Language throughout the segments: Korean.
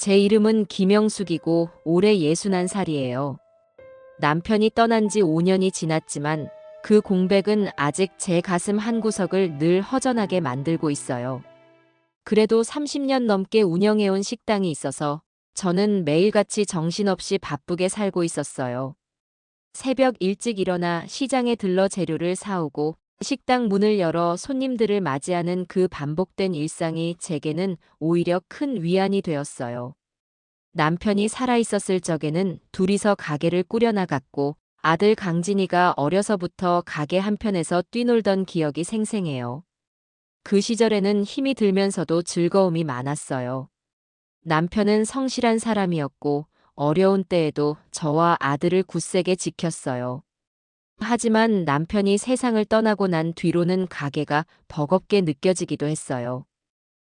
제 이름은 김영숙이고 올해 61살이에요. 남편이 떠난 지 5년이 지났지만 그 공백은 아직 제 가슴 한구석을 늘 허전하게 만들고 있어요. 그래도 30년 넘게 운영해온 식당이 있어서 저는 매일같이 정신없이 바쁘게 살고 있었어요. 새벽 일찍 일어나 시장에 들러 재료를 사오고 식당 문을 열어 손님들을 맞이하는 그 반복된 일상이 제게는 오히려 큰 위안이 되었어요. 남편이 살아있었을 적에는 둘이서 가게를 꾸려나갔고 아들 강진이가 어려서부터 가게 한편에서 뛰놀던 기억이 생생해요. 그 시절에는 힘이 들면서도 즐거움이 많았어요. 남편은 성실한 사람이었고 어려운 때에도 저와 아들을 굳세게 지켰어요. 하지만 남편이 세상을 떠나고 난 뒤로는 가게가 버겁게 느껴지기도 했어요.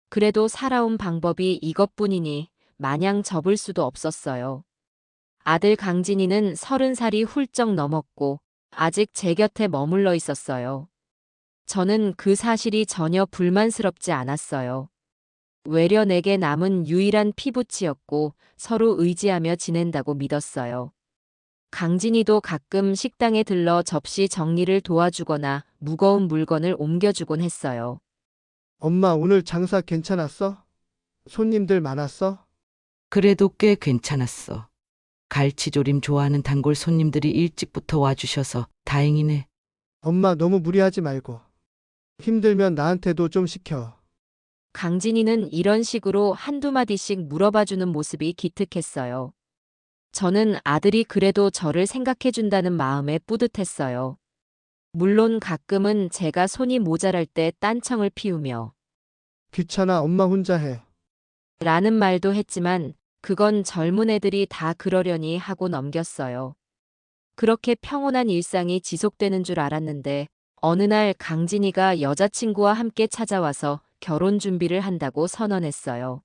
그래도 살아온 방법이 이것뿐이니 마냥 접을 수도 없었어요. 아들 강진이는 30살이 훌쩍 넘었고 아직 제 곁에 머물러 있었어요. 저는 그 사실이 전혀 불만스럽지 않았어요. 외려 내게 남은 유일한 피부치였고 서로 의지하며 지낸다고 믿었어요. 강진이도 가끔 식당에 들러 접시 정리를 도와주거나 무거운 물건을 옮겨주곤 했어요. 엄마, 오늘 장사 괜찮았어? 손님들 많았어? 그래도 꽤 괜찮았어. 갈치조림 좋아하는 단골 손님들이 일찍부터 와주셔서 다행이네. 엄마, 너무 무리하지 말고. 힘들면 나한테도 좀 시켜. 강진이는 이런 식으로 한두 마디씩 물어봐주는 모습이 기특했어요. 저는 아들이 그래도 저를 생각해준다는 마음에 뿌듯했어요. 물론 가끔은 제가 손이 모자랄 때 딴청을 피우며 귀찮아, 엄마 혼자 해. 라는 말도 했지만 그건 젊은 애들이 다 그러려니 하고 넘겼어요. 그렇게 평온한 일상이 지속되는 줄 알았는데 어느 날 강진이가 여자친구와 함께 찾아와서 결혼 준비를 한다고 선언했어요.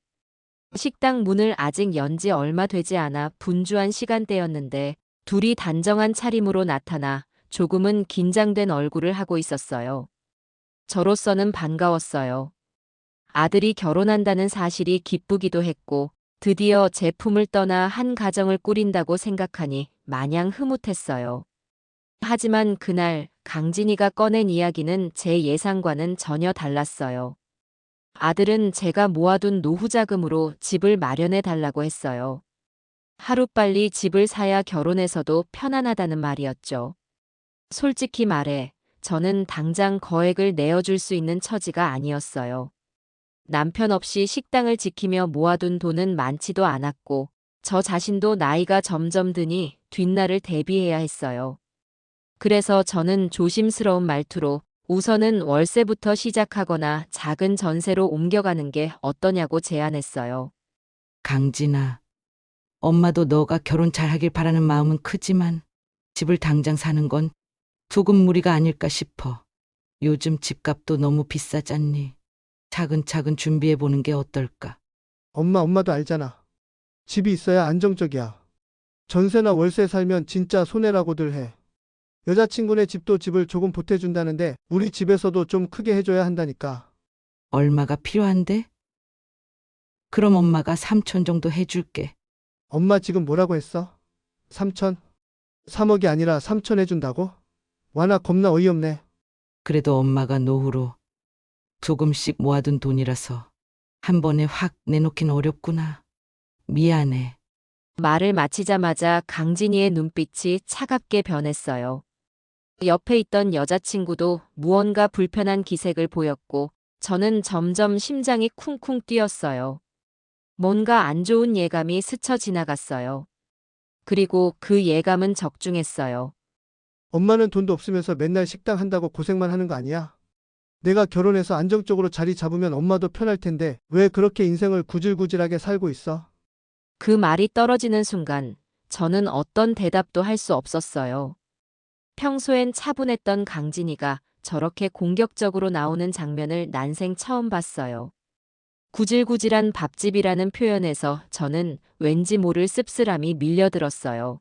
식당 문을 아직 연 지 얼마 되지 않아 분주한 시간대였는데 둘이 단정한 차림으로 나타나 조금은 긴장된 얼굴을 하고 있었어요. 저로서는 반가웠어요. 아들이 결혼한다는 사실이 기쁘기도 했고 드디어 제 품을 떠나 한 가정을 꾸린다고 생각하니 마냥 흐뭇했어요. 하지만 그날 강진이가 꺼낸 이야기는 제 예상과는 전혀 달랐어요. 아들은 제가 모아둔 노후 자금으로 집을 마련해 달라고 했어요. 하루빨리 집을 사야 결혼해서도 편안하다는 말이었죠. 솔직히 말해 저는 당장 거액을 내어줄 수 있는 처지가 아니었어요. 남편 없이 식당을 지키며 모아둔 돈은 많지도 않았고 저 자신도 나이가 점점 드니 뒷날을 대비해야 했어요. 그래서 저는 조심스러운 말투로 우선은 월세부터 시작하거나 작은 전세로 옮겨가는 게 어떠냐고 제안했어요. 강진아, 엄마도 너가 결혼 잘하길 바라는 마음은 크지만 집을 당장 사는 건 조금 무리가 아닐까 싶어. 요즘 집값도 너무 비싸잖니. 차근차근 준비해보는 게 어떨까? 엄마도 알잖아. 집이 있어야 안정적이야. 전세나 월세 살면 진짜 손해라고들 해. 여자친구네 집도 집을 조금 보태준다는데 우리 집에서도 좀 크게 해줘야 한다니까. 얼마가 필요한데? 그럼 엄마가 3천 정도 해줄게. 엄마 지금 뭐라고 했어? 3천? 3억이 아니라 3천 해준다고? 와나 겁나 어이없네. 그래도 엄마가 노후로 조금씩 모아둔 돈이라서 한 번에 확 내놓긴 어렵구나. 미안해. 말을 마치자마자 강진이의 눈빛이 차갑게 변했어요. 옆에 있던 여자친구도 무언가 불편한 기색을 보였고 저는 점점 심장이 쿵쿵 뛰었어요. 뭔가 안 좋은 예감이 스쳐 지나갔어요. 그리고 그 예감은 적중했어요. 엄마는 돈도 없으면서 맨날 식당 한다고 고생만 하는 거 아니야? 내가 결혼해서 안정적으로 자리 잡으면 엄마도 편할 텐데 왜 그렇게 인생을 구질구질하게 살고 있어? 그 말이 떨어지는 순간 저는 어떤 대답도 할 수 없었어요. 평소엔 차분했던 강진이가 저렇게 공격적으로 나오는 장면을 난생 처음 봤어요. 구질구질한 밥집이라는 표현에서 저는 왠지 모를 씁쓸함이 밀려들었어요.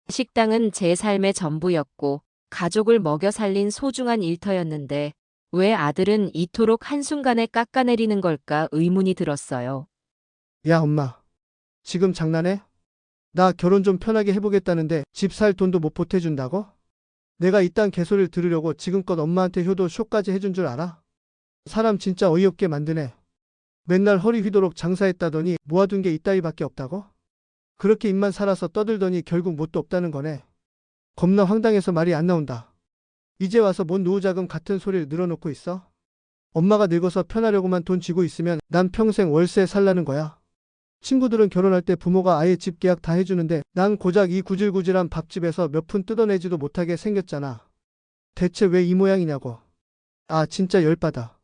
식당은 제 삶의 전부였고 가족을 먹여 살린 소중한 일터였는데 왜 아들은 이토록 한순간에 깎아내리는 걸까 의문이 들었어요. 야, 엄마. 지금 장난해? 나 결혼 좀 편하게 해보겠다는데 집 살 돈도 못 보태준다고? 내가 이딴 개소리를 들으려고 지금껏 엄마한테 효도 쇼까지 해준 줄 알아? 사람 진짜 어이없게 만드네. 맨날 허리 휘도록 장사했다더니 모아둔 게 이따위밖에 없다고? 그렇게 입만 살아서 떠들더니 결국 뭣도 없다는 거네. 겁나 황당해서 말이 안 나온다. 이제 와서 뭔 노후자금 같은 소리를 늘어놓고 있어? 엄마가 늙어서 편하려고만 돈 쥐고 있으면 난 평생 월세 살라는 거야. 친구들은 결혼할 때 부모가 아예 집 계약 다 해주는데 난 고작 이 구질구질한 밥집에서 몇 푼 뜯어내지도 못하게 생겼잖아. 대체 왜 이 모양이냐고. 아 진짜 열받아.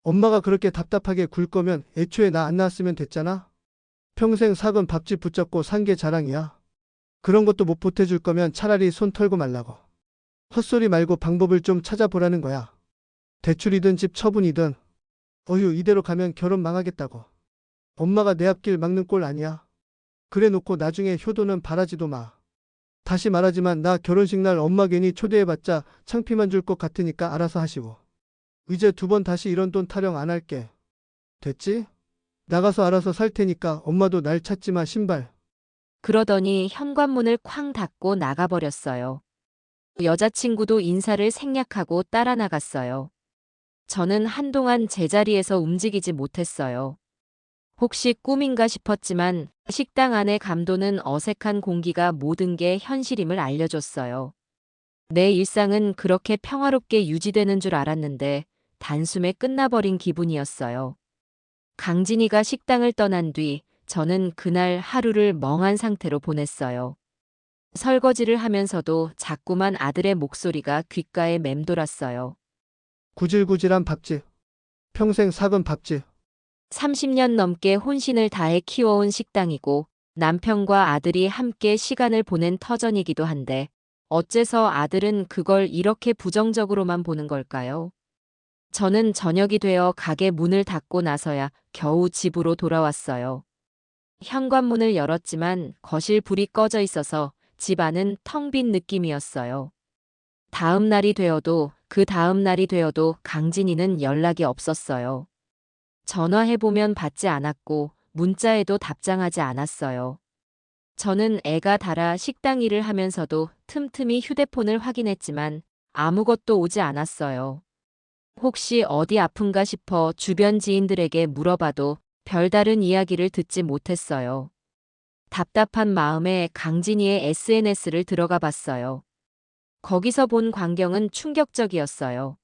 엄마가 그렇게 답답하게 굴 거면 애초에 나 안 낳았으면 됐잖아. 평생 사은 밥집 붙잡고 산 게 자랑이야. 그런 것도 못 보태줄 거면 차라리 손 털고 말라고. 헛소리 말고 방법을 좀 찾아보라는 거야. 대출이든 집 처분이든. 어휴 이대로 가면 결혼 망하겠다고. 엄마가 내 앞길 막는 꼴 아니야. 그래 놓고 나중에 효도는 바라지도 마. 다시 말하지만 나 결혼식 날 엄마 괜히 초대해봤자 창피만 줄 것 같으니까 알아서 하시고. 이제 두 번 다시 이런 돈 타령 안 할게. 됐지? 나가서 알아서 살 테니까 엄마도 날 찾지 마 신발. 그러더니 현관문을 쾅 닫고 나가버렸어요. 여자친구도 인사를 생략하고 따라 나갔어요. 저는 한동안 제자리에서 움직이지 못했어요. 혹시 꿈인가 싶었지만 식당 안의 감도는 어색한 공기가 모든 게 현실임을 알려줬어요. 내 일상은 그렇게 평화롭게 유지되는 줄 알았는데 단숨에 끝나버린 기분이었어요. 강진이가 식당을 떠난 뒤 저는 그날 하루를 멍한 상태로 보냈어요. 설거지를 하면서도 자꾸만 아들의 목소리가 귓가에 맴돌았어요. 구질구질한 밥집. 평생 사은 밥집. 30년 넘게 혼신을 다해 키워온 식당이고 남편과 아들이 함께 시간을 보낸 터전이기도 한데 어째서 아들은 그걸 이렇게 부정적으로만 보는 걸까요? 저는 저녁이 되어 가게 문을 닫고 나서야 겨우 집으로 돌아왔어요. 현관문을 열었지만 거실 불이 꺼져 있어서 집 안은 텅 빈 느낌이었어요. 다음 날이 되어도 그 다음 날이 되어도 강진이는 연락이 없었어요. 전화해보면 받지 않았고 문자에도 답장하지 않았어요. 저는 애가 달아 식당 일을 하면서도 틈틈이 휴대폰을 확인했지만 아무것도 오지 않았어요. 혹시 어디 아픈가 싶어 주변 지인들에게 물어봐도 별다른 이야기를 듣지 못했어요. 답답한 마음에 강진이의 SNS를 들어가 봤어요. 거기서 본 광경은 충격적이었어요.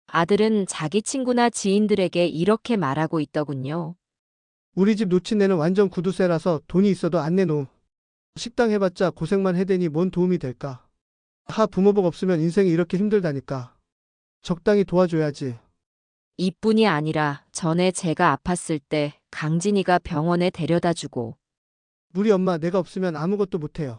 아들은 자기 친구나 지인들에게 이렇게 말하고 있더군요. 우리 집 놓친 애는 완전 구두쇠라서 돈이 있어도 안 내놓음. 식당 해봤자 고생만 해대니 뭔 도움이 될까. 하 부모복 없으면 인생이 이렇게 힘들다니까. 적당히 도와줘야지. 이뿐이 아니라 전에 제가 아팠을 때 강진이가 병원에 데려다주고 우리 엄마 내가 없으면 아무것도 못해요.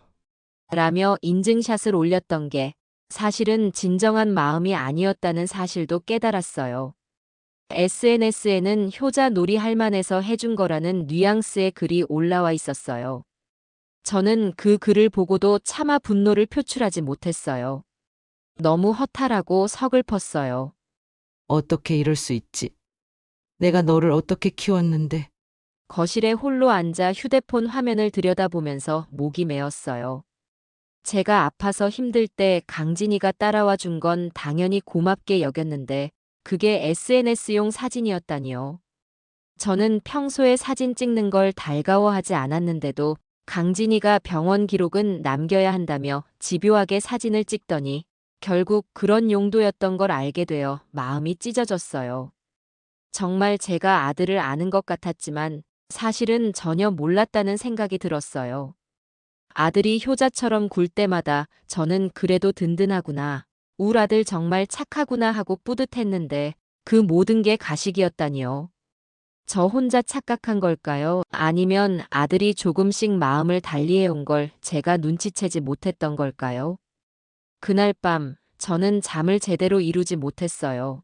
라며 인증샷을 올렸던 게 사실은 진정한 마음이 아니었다는 사실도 깨달았어요. SNS에는 효자 놀이 할만해서 해준 거라는 뉘앙스의 글이 올라와 있었어요. 저는 그 글을 보고도 차마 분노를 표출하지 못했어요. 너무 허탈하고 서글펐어요. 어떻게 이럴 수 있지? 내가 너를 어떻게 키웠는데. 거실에 홀로 앉아 휴대폰 화면을 들여다보면서 목이 메었어요. 제가 아파서 힘들 때 강진이가 따라와 준 건 당연히 고맙게 여겼는데 그게 SNS용 사진이었다니요. 저는 평소에 사진 찍는 걸 달가워하지 않았는데도 강진이가 병원 기록은 남겨야 한다며 집요하게 사진을 찍더니 결국 그런 용도였던 걸 알게 되어 마음이 찢어졌어요. 정말 제가 아들을 아는 것 같았지만 사실은 전혀 몰랐다는 생각이 들었어요. 아들이 효자처럼 굴 때마다 저는 그래도 든든하구나. 울 아들 정말 착하구나 하고 뿌듯했는데 그 모든 게 가식이었다니요. 저 혼자 착각한 걸까요? 아니면 아들이 조금씩 마음을 달리해온 걸 제가 눈치채지 못했던 걸까요? 그날 밤 저는 잠을 제대로 이루지 못했어요.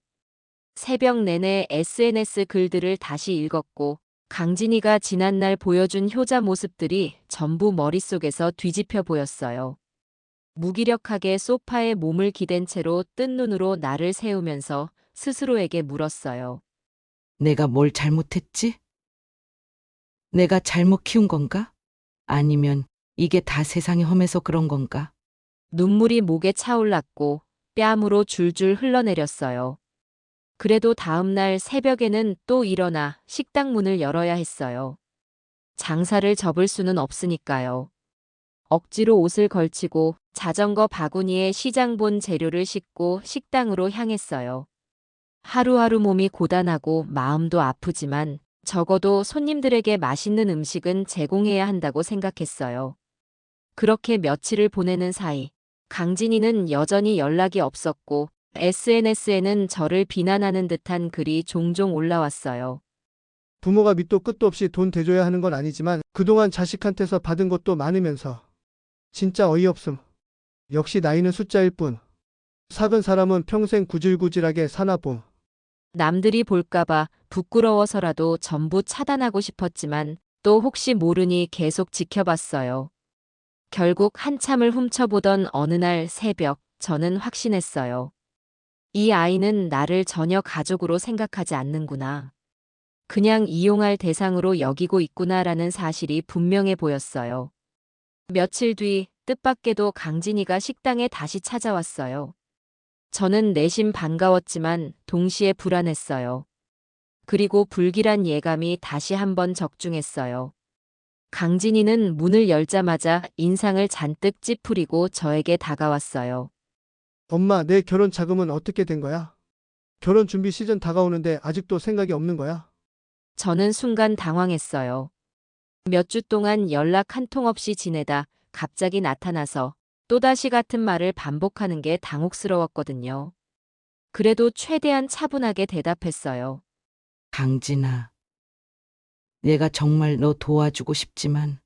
새벽 내내 SNS 글들을 다시 읽었고 강진이가 지난날 보여준 효자 모습들이 전부 머릿속에서 뒤집혀 보였어요. 무기력하게 소파에 몸을 기댄 채로 뜬 눈으로 나를 세우면서 스스로에게 물었어요. 내가 뭘 잘못했지? 내가 잘못 키운 건가? 아니면 이게 다 세상이 험해서 그런 건가? 눈물이 목에 차올랐고 뺨으로 줄줄 흘러내렸어요. 그래도 다음 날 새벽에는 또 일어나 식당 문을 열어야 했어요. 장사를 접을 수는 없으니까요. 억지로 옷을 걸치고 자전거 바구니에 시장 본 재료를 싣고 식당으로 향했어요. 하루하루 몸이 고단하고 마음도 아프지만 적어도 손님들에게 맛있는 음식은 제공해야 한다고 생각했어요. 그렇게 며칠을 보내는 사이 강진이는 여전히 연락이 없었고 SNS에는 저를 비난하는 듯한 글이 종종 올라왔어요. 부모가 밑도 끝도 없이 돈 대줘야 하는 건 아니지만 그동안 자식한테서 받은 것도 많으면서 진짜 어이없음. 역시 나이는 숫자일 뿐. 삭은 사람은 평생 구질구질하게 사나 봄. 남들이 볼까봐 부끄러워서라도 전부 차단하고 싶었지만 또 혹시 모르니 계속 지켜봤어요. 결국 한참을 훔쳐보던 어느 날 새벽 저는 확신했어요. 이 아이는 나를 전혀 가족으로 생각하지 않는구나. 그냥 이용할 대상으로 여기고 있구나라는 사실이 분명해 보였어요. 며칠 뒤 뜻밖에도 강진이가 식당에 다시 찾아왔어요. 저는 내심 반가웠지만 동시에 불안했어요. 그리고 불길한 예감이 다시 한번 적중했어요. 강진이는 문을 열자마자 인상을 잔뜩 찌푸리고 저에게 다가왔어요. 엄마, 내 결혼 자금은 어떻게 된 거야? 결혼 준비 시즌 다가오는데 아직도 생각이 없는 거야? 저는 순간 당황했어요. 몇 주 동안 연락 한 통 없이 지내다 갑자기 나타나서 또다시 같은 말을 반복하는 게 당혹스러웠거든요. 그래도 최대한 차분하게 대답했어요. 강진아, 내가 정말 너 도와주고 싶지만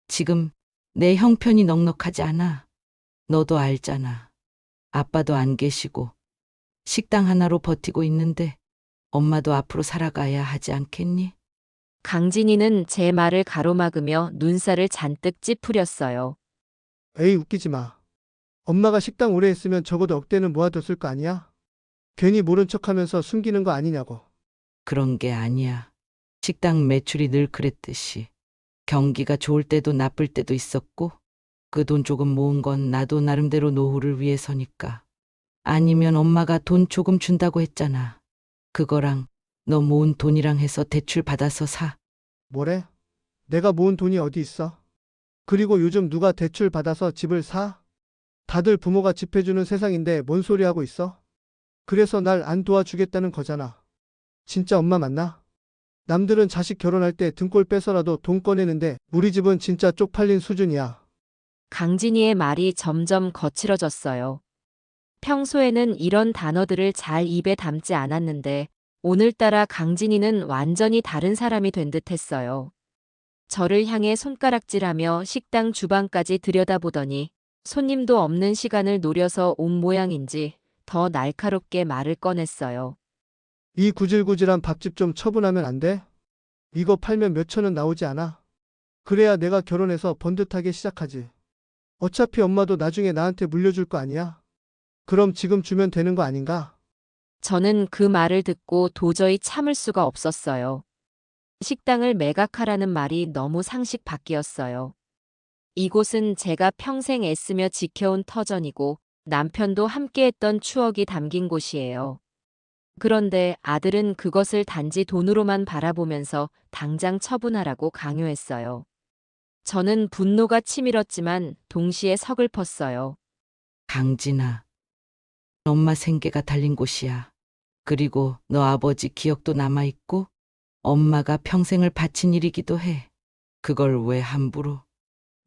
지금 내 형편이 넉넉하지 않아. 너도 알잖아. 아빠도 안 계시고 식당 하나로 버티고 있는데 엄마도 앞으로 살아가야 하지 않겠니? 강진이는 제 말을 가로막으며 눈살을 잔뜩 찌푸렸어요. 에이, 웃기지 마. 엄마가 식당 오래 했으면 적어도 억대는 모아뒀을 거 아니야? 괜히 모른 척하면서 숨기는 거 아니냐고. 그런 게 아니야. 식당 매출이 늘 그랬듯이 경기가 좋을 때도 나쁠 때도 있었고 그 돈 조금 모은 건 나도 나름대로 노후를 위해서니까. 아니면 엄마가 돈 조금 준다고 했잖아. 그거랑 너 모은 돈이랑 해서 대출 받아서 사. 뭐래? 내가 모은 돈이 어디 있어? 그리고 요즘 누가 대출 받아서 집을 사? 다들 부모가 집 해주는 세상인데 뭔 소리 하고 있어? 그래서 날 안 도와주겠다는 거잖아. 진짜 엄마 맞나? 남들은 자식 결혼할 때 등골 빼서라도 돈 꺼내는데 우리 집은 진짜 쪽팔린 수준이야. 강진이의 말이 점점 거칠어졌어요. 평소에는 이런 단어들을 잘 입에 담지 않았는데 오늘따라 강진이는 완전히 다른 사람이 된 듯했어요. 저를 향해 손가락질하며 식당 주방까지 들여다보더니 손님도 없는 시간을 노려서 온 모양인지 더 날카롭게 말을 꺼냈어요. 이 구질구질한 밥집 좀 처분하면 안 돼? 이거 팔면 몇 천원 나오지 않아? 그래야 내가 결혼해서 번듯하게 시작하지. 어차피 엄마도 나중에 나한테 물려줄 거 아니야? 그럼 지금 주면 되는 거 아닌가? 저는 그 말을 듣고 도저히 참을 수가 없었어요. 식당을 매각하라는 말이 너무 상식 밖이었어요. 이곳은 제가 평생 애쓰며 지켜온 터전이고 남편도 함께했던 추억이 담긴 곳이에요. 그런데 아들은 그것을 단지 돈으로만 바라보면서 당장 처분하라고 강요했어요. 저는 분노가 치밀었지만 동시에 서글펐어요. 강진아, 엄마 생계가 달린 곳이야. 그리고 너 아버지 기억도 남아있고 엄마가 평생을 바친 일이기도 해. 그걸 왜 함부로?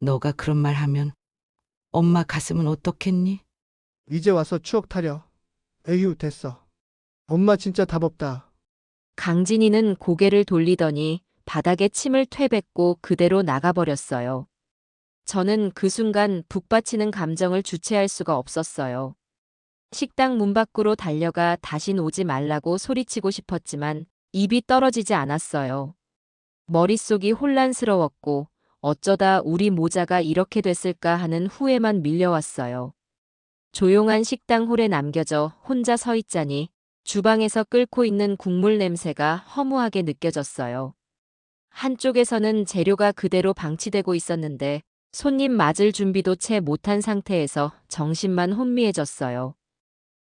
너가 그런 말 하면 엄마 가슴은 어떻겠니? 이제 와서 추억 타려. 에휴, 됐어. 엄마 진짜 답 없다. 강진이는 고개를 돌리더니 바닥에 침을 퇴뱉고 그대로 나가버렸어요. 저는 그 순간 북받치는 감정을 주체할 수가 없었어요. 식당 문 밖으로 달려가 다신 오지 말라고 소리치고 싶었지만 입이 떨어지지 않았어요. 머릿속이 혼란스러웠고 어쩌다 우리 모자가 이렇게 됐을까 하는 후회만 밀려왔어요. 조용한 식당 홀에 남겨져 혼자 서 있자니 주방에서 끓고 있는 국물 냄새가 허무하게 느껴졌어요. 한쪽에서는 재료가 그대로 방치되고 있었는데 손님 맞을 준비도 채 못한 상태에서 정신만 혼미해졌어요.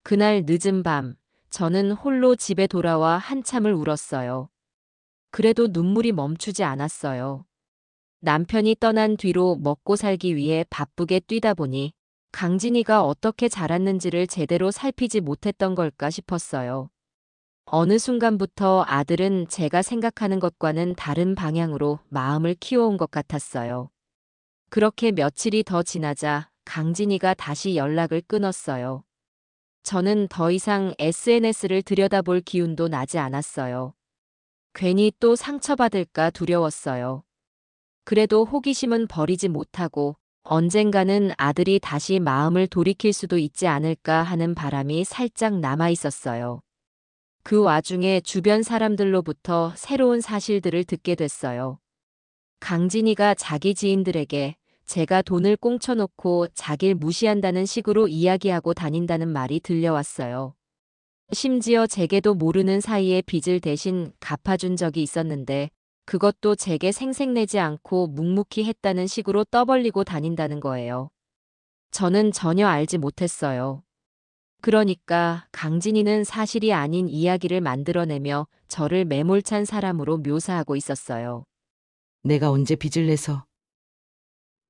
그날 늦은 밤, 저는 홀로 집에 돌아와 한참을 울었어요. 그래도 눈물이 멈추지 않았어요. 남편이 떠난 뒤로 먹고 살기 위해 바쁘게 뛰다 보니 강진이가 어떻게 자랐는지를 제대로 살피지 못했던 걸까 싶었어요. 어느 순간부터 아들은 제가 생각하는 것과는 다른 방향으로 마음을 키워온 것 같았어요. 그렇게 며칠이 더 지나자 강진이가 다시 연락을 끊었어요. 저는 더 이상 SNS를 들여다볼 기운도 나지 않았어요. 괜히 또 상처받을까 두려웠어요. 그래도 호기심은 버리지 못하고 언젠가는 아들이 다시 마음을 돌이킬 수도 있지 않을까 하는 바람이 살짝 남아 있었어요. 그 와중에 주변 사람들로부터 새로운 사실들을 듣게 됐어요. 강진이가 자기 지인들에게 제가 돈을 꽁쳐놓고 자길 무시한다는 식으로 이야기하고 다닌다는 말이 들려왔어요. 심지어 제게도 모르는 사이에 빚을 대신 갚아준 적이 있었는데 그것도 제게 생색내지 않고 묵묵히 했다는 식으로 떠벌리고 다닌다는 거예요. 저는 전혀 알지 못했어요. 그러니까 강진이는 사실이 아닌 이야기를 만들어내며 저를 매몰찬 사람으로 묘사하고 있었어요. 내가 언제 빚을 내서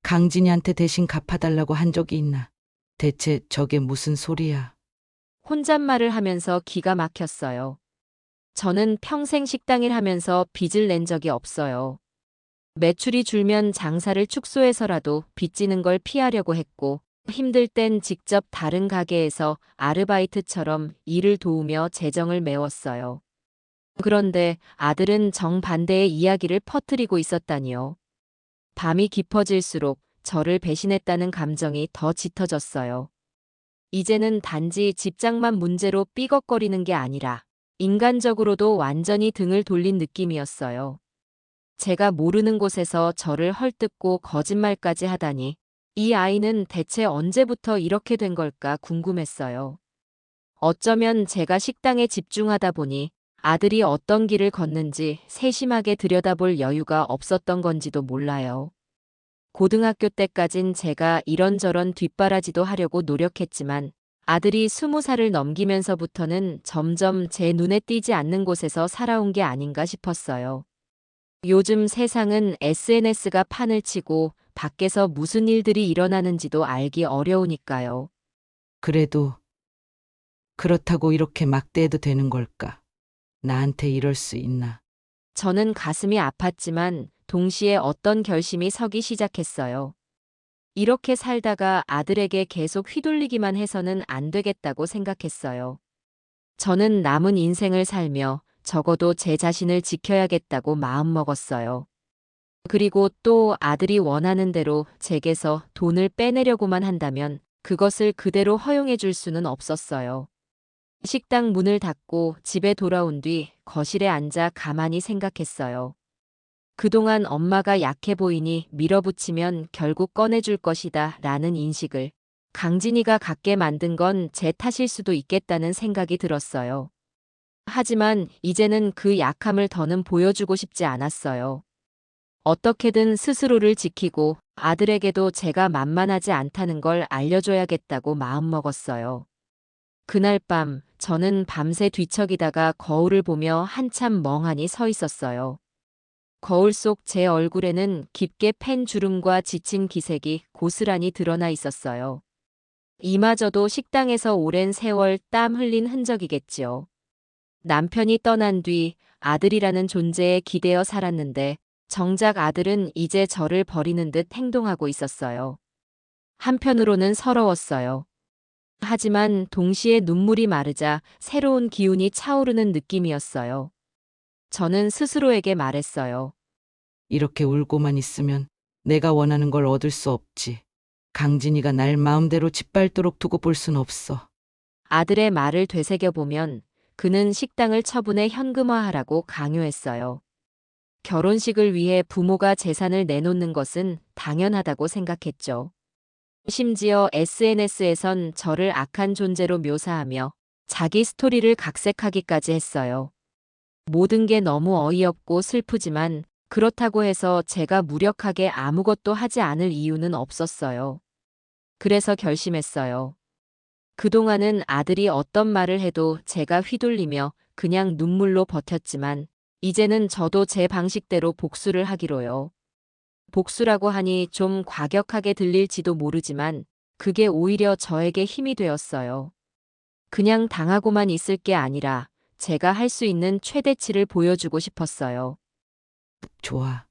강진이한테 대신 갚아달라고 한 적이 있나? 대체 저게 무슨 소리야? 혼잣말을 하면서 기가 막혔어요. 저는 평생 식당일 하면서 빚을 낸 적이 없어요. 매출이 줄면 장사를 축소해서라도 빚지는 걸 피하려고 했고, 힘들 땐 직접 다른 가게에서 아르바이트처럼 일을 도우며 재정을 메웠어요. 그런데 아들은 정반대의 이야기를 퍼뜨리고 있었다니요. 밤이 깊어질수록 저를 배신했다는 감정이 더 짙어졌어요. 이제는 단지 집장만 문제로 삐걱거리는 게 아니라 인간적으로도 완전히 등을 돌린 느낌이었어요. 제가 모르는 곳에서 저를 헐뜯고 거짓말까지 하다니 이 아이는 대체 언제부터 이렇게 된 걸까 궁금했어요. 어쩌면 제가 식당에 집중하다 보니 아들이 어떤 길을 걷는지 세심하게 들여다볼 여유가 없었던 건지도 몰라요. 고등학교 때까진 제가 이런저런 뒷바라지도 하려고 노력했지만 아들이 20살을 넘기면서부터는 점점 제 눈에 띄지 않는 곳에서 살아온 게 아닌가 싶었어요. 요즘 세상은 SNS가 판을 치고 밖에서 무슨 일들이 일어나는지도 알기 어려우니까요. 그래도 그렇다고 이렇게 막대해도 되는 걸까? 나한테 이럴 수 있나? 저는 가슴이 아팠지만 동시에 어떤 결심이 서기 시작했어요. 이렇게 살다가 아들에게 계속 휘둘리기만 해서는 안 되겠다고 생각했어요. 저는 남은 인생을 살며 적어도 제 자신을 지켜야겠다고 마음먹었어요. 그리고 또 아들이 원하는 대로 제게서 돈을 빼내려고만 한다면 그것을 그대로 허용해 줄 수는 없었어요. 식당 문을 닫고 집에 돌아온 뒤 거실에 앉아 가만히 생각했어요. 그동안 엄마가 약해 보이니 밀어붙이면 결국 꺼내줄 것이다 라는 인식을 강진이가 갖게 만든 건 제 탓일 수도 있겠다는 생각이 들었어요. 하지만 이제는 그 약함을 더는 보여주고 싶지 않았어요. 어떻게든 스스로를 지키고 아들에게도 제가 만만하지 않다는 걸 알려줘야겠다고 마음먹었어요. 그날 밤 저는 밤새 뒤척이다가 거울을 보며 한참 멍하니 서 있었어요. 거울 속 제 얼굴에는 깊게 팬 주름과 지친 기색이 고스란히 드러나 있었어요. 이마저도 식당에서 오랜 세월 땀 흘린 흔적이겠지요. 남편이 떠난 뒤 아들이라는 존재에 기대어 살았는데 정작 아들은 이제 저를 버리는 듯 행동하고 있었어요. 한편으로는 서러웠어요. 하지만 동시에 눈물이 마르자 새로운 기운이 차오르는 느낌이었어요. 저는 스스로에게 말했어요. 이렇게 울고만 있으면 내가 원하는 걸 얻을 수 없지. 강진이가 날 마음대로 짓밟도록 두고 볼 순 없어. 아들의 말을 되새겨보면 그는 식당을 처분해 현금화하라고 강요했어요. 결혼식을 위해 부모가 재산을 내놓는 것은 당연하다고 생각했죠. 심지어 SNS에선 저를 악한 존재로 묘사하며 자기 스토리를 각색하기까지 했어요. 모든 게 너무 어이없고 슬프지만 그렇다고 해서 제가 무력하게 아무것도 하지 않을 이유는 없었어요. 그래서 결심했어요. 그동안은 아들이 어떤 말을 해도 제가 휘둘리며 그냥 눈물로 버텼지만 이제는 저도 제 방식대로 복수를 하기로요. 복수라고 하니 좀 과격하게 들릴지도 모르지만 그게 오히려 저에게 힘이 되었어요. 그냥 당하고만 있을 게 아니라 제가 할 수 있는 최대치를 보여주고 싶었어요. 좋아.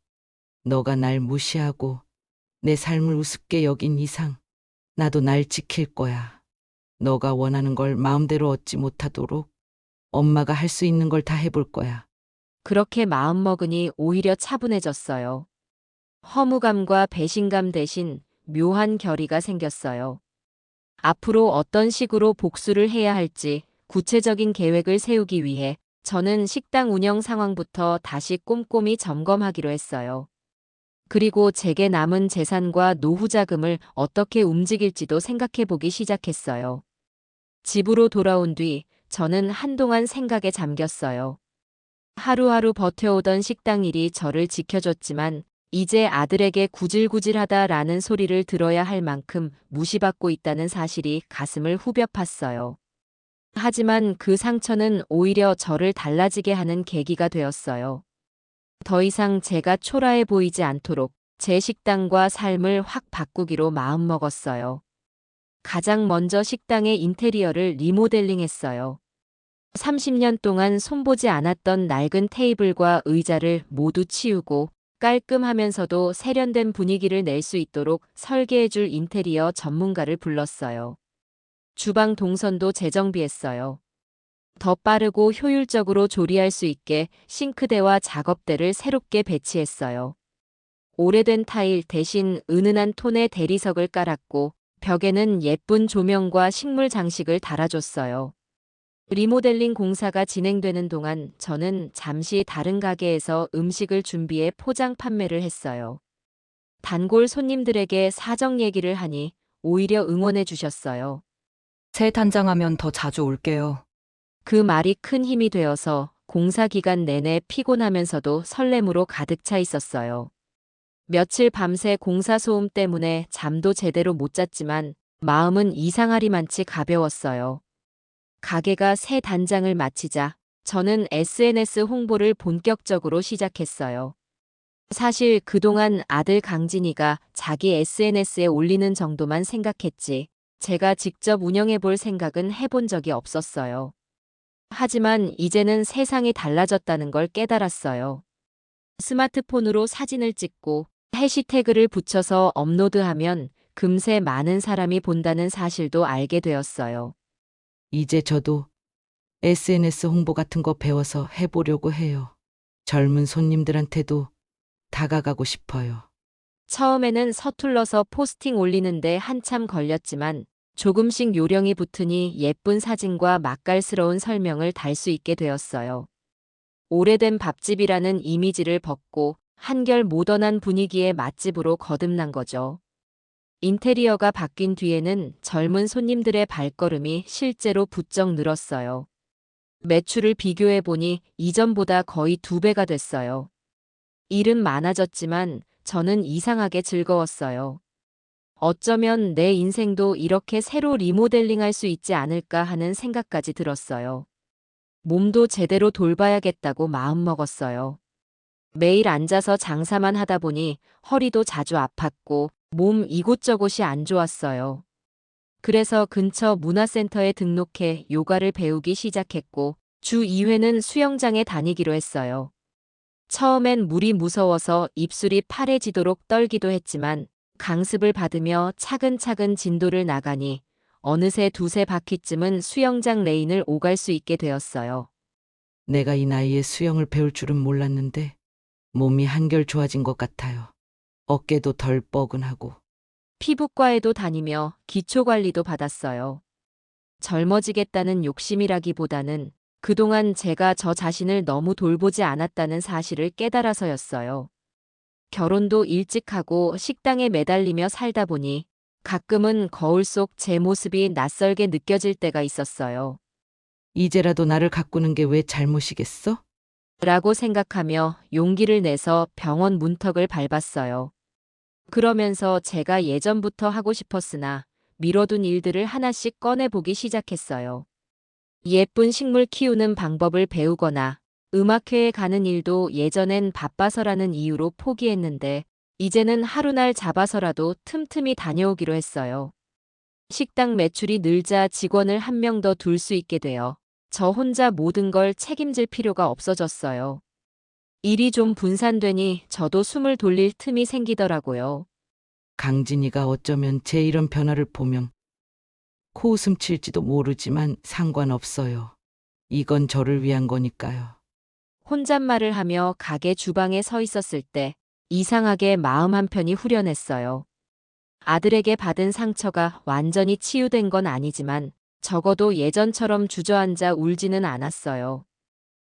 너가 날 무시하고 내 삶을 우습게 여긴 이상 나도 날 지킬 거야. 너가 원하는 걸 마음대로 얻지 못하도록 엄마가 할 수 있는 걸 다 해볼 거야. 그렇게 마음먹으니 오히려 차분해졌어요. 허무감과 배신감 대신 묘한 결의가 생겼어요. 앞으로 어떤 식으로 복수를 해야 할지 구체적인 계획을 세우기 위해 저는 식당 운영 상황부터 다시 꼼꼼히 점검하기로 했어요. 그리고 제게 남은 재산과 노후 자금을 어떻게 움직일지도 생각해 보기 시작했어요. 집으로 돌아온 뒤 저는 한동안 생각에 잠겼어요. 하루하루 버텨오던 식당 일이 저를 지켜줬지만 이제 아들에게 구질구질하다라는 소리를 들어야 할 만큼 무시받고 있다는 사실이 가슴을 후벼 팠어요. 하지만 그 상처는 오히려 저를 달라지게 하는 계기가 되었어요. 더 이상 제가 초라해 보이지 않도록 제 식당과 삶을 확 바꾸기로 마음먹었어요. 가장 먼저 식당의 인테리어를 리모델링했어요. 30년 동안 손보지 않았던 낡은 테이블과 의자를 모두 치우고 깔끔하면서도 세련된 분위기를 낼 수 있도록 설계해줄 인테리어 전문가를 불렀어요. 주방 동선도 재정비했어요. 더 빠르고 효율적으로 조리할 수 있게 싱크대와 작업대를 새롭게 배치했어요. 오래된 타일 대신 은은한 톤의 대리석을 깔았고 벽에는 예쁜 조명과 식물 장식을 달아줬어요. 리모델링 공사가 진행되는 동안 저는 잠시 다른 가게에서 음식을 준비해 포장 판매를 했어요. 단골 손님들에게 사정 얘기를 하니 오히려 응원해 주셨어요. 새 단장하면 더 자주 올게요. 그 말이 큰 힘이 되어서 공사 기간 내내 피곤하면서도 설렘으로 가득 차 있었어요. 며칠 밤새 공사 소음 때문에 잠도 제대로 못 잤지만 마음은 이상하리만치 가벼웠어요. 가게가 새 단장을 마치자 저는 SNS 홍보를 본격적으로 시작했어요. 사실 그동안 아들 강진이가 자기 SNS에 올리는 정도만 생각했지 제가 직접 운영해 볼 생각은 해본 적이 없었어요. 하지만 이제는 세상이 달라졌다는 걸 깨달았어요. 스마트폰으로 사진을 찍고 해시태그를 붙여서 업로드하면 금세 많은 사람이 본다는 사실도 알게 되었어요. 이제 저도 SNS 홍보 같은 거 배워서 해보려고 해요. 젊은 손님들한테도 다가가고 싶어요. 처음에는 서툴러서 포스팅 올리는데 한참 걸렸지만 조금씩 요령이 붙으니 예쁜 사진과 맛깔스러운 설명을 달 수 있게 되었어요. 오래된 밥집이라는 이미지를 벗고 한결 모던한 분위기의 맛집으로 거듭난 거죠. 인테리어가 바뀐 뒤에는 젊은 손님들의 발걸음이 실제로 부쩍 늘었어요. 매출을 비교해 보니 이전보다 거의 2배가 됐어요. 일은 많아졌지만 저는 이상하게 즐거웠어요. 어쩌면 내 인생도 이렇게 새로 리모델링할 수 있지 않을까 하는 생각까지 들었어요. 몸도 제대로 돌봐야겠다고 마음먹었어요. 매일 앉아서 장사만 하다 보니 허리도 자주 아팠고 몸 이곳저곳이 안 좋았어요. 그래서 근처 문화센터에 등록해 요가를 배우기 시작했고 주 2회는 수영장에 다니기로 했어요. 처음엔 물이 무서워서 입술이 파래지도록 떨기도 했지만 강습을 받으며 차근차근 진도를 나가니 어느새 2~3바퀴쯤은 수영장 레인을 오갈 수 있게 되었어요. 내가 이 나이에 수영을 배울 줄은 몰랐는데 몸이 한결 좋아진 것 같아요. 어깨도 덜 뻐근하고. 피부과에도 다니며 기초관리도 받았어요. 젊어지겠다는 욕심이라기보다는 그동안 제가 저 자신을 너무 돌보지 않았다는 사실을 깨달아서였어요. 결혼도 일찍 하고 식당에 매달리며 살다 보니 가끔은 거울 속 제 모습이 낯설게 느껴질 때가 있었어요. 이제라도 나를 가꾸는 게 왜 잘못이겠어? 라고 생각하며 용기를 내서 병원 문턱을 밟았어요. 그러면서 제가 예전부터 하고 싶었으나 미뤄둔 일들을 하나씩 꺼내보기 시작했어요. 예쁜 식물 키우는 방법을 배우거나 음악회에 가는 일도 예전엔 바빠서라는 이유로 포기했는데 이제는 하루날 잡아서라도 틈틈이 다녀오기로 했어요. 식당 매출이 늘자 직원을 한 명 더 둘 수 있게 되어 저 혼자 모든 걸 책임질 필요가 없어졌어요. 일이 좀 분산되니 저도 숨을 돌릴 틈이 생기더라고요. 강진이가 어쩌면 제 이런 변화를 보면 코웃음 칠지도 모르지만 상관없어요. 이건 저를 위한 거니까요. 혼잣말을 하며 가게 주방에 서 있었을 때 이상하게 마음 한편이 후련했어요. 아들에게 받은 상처가 완전히 치유된 건 아니지만 적어도 예전처럼 주저앉아 울지는 않았어요.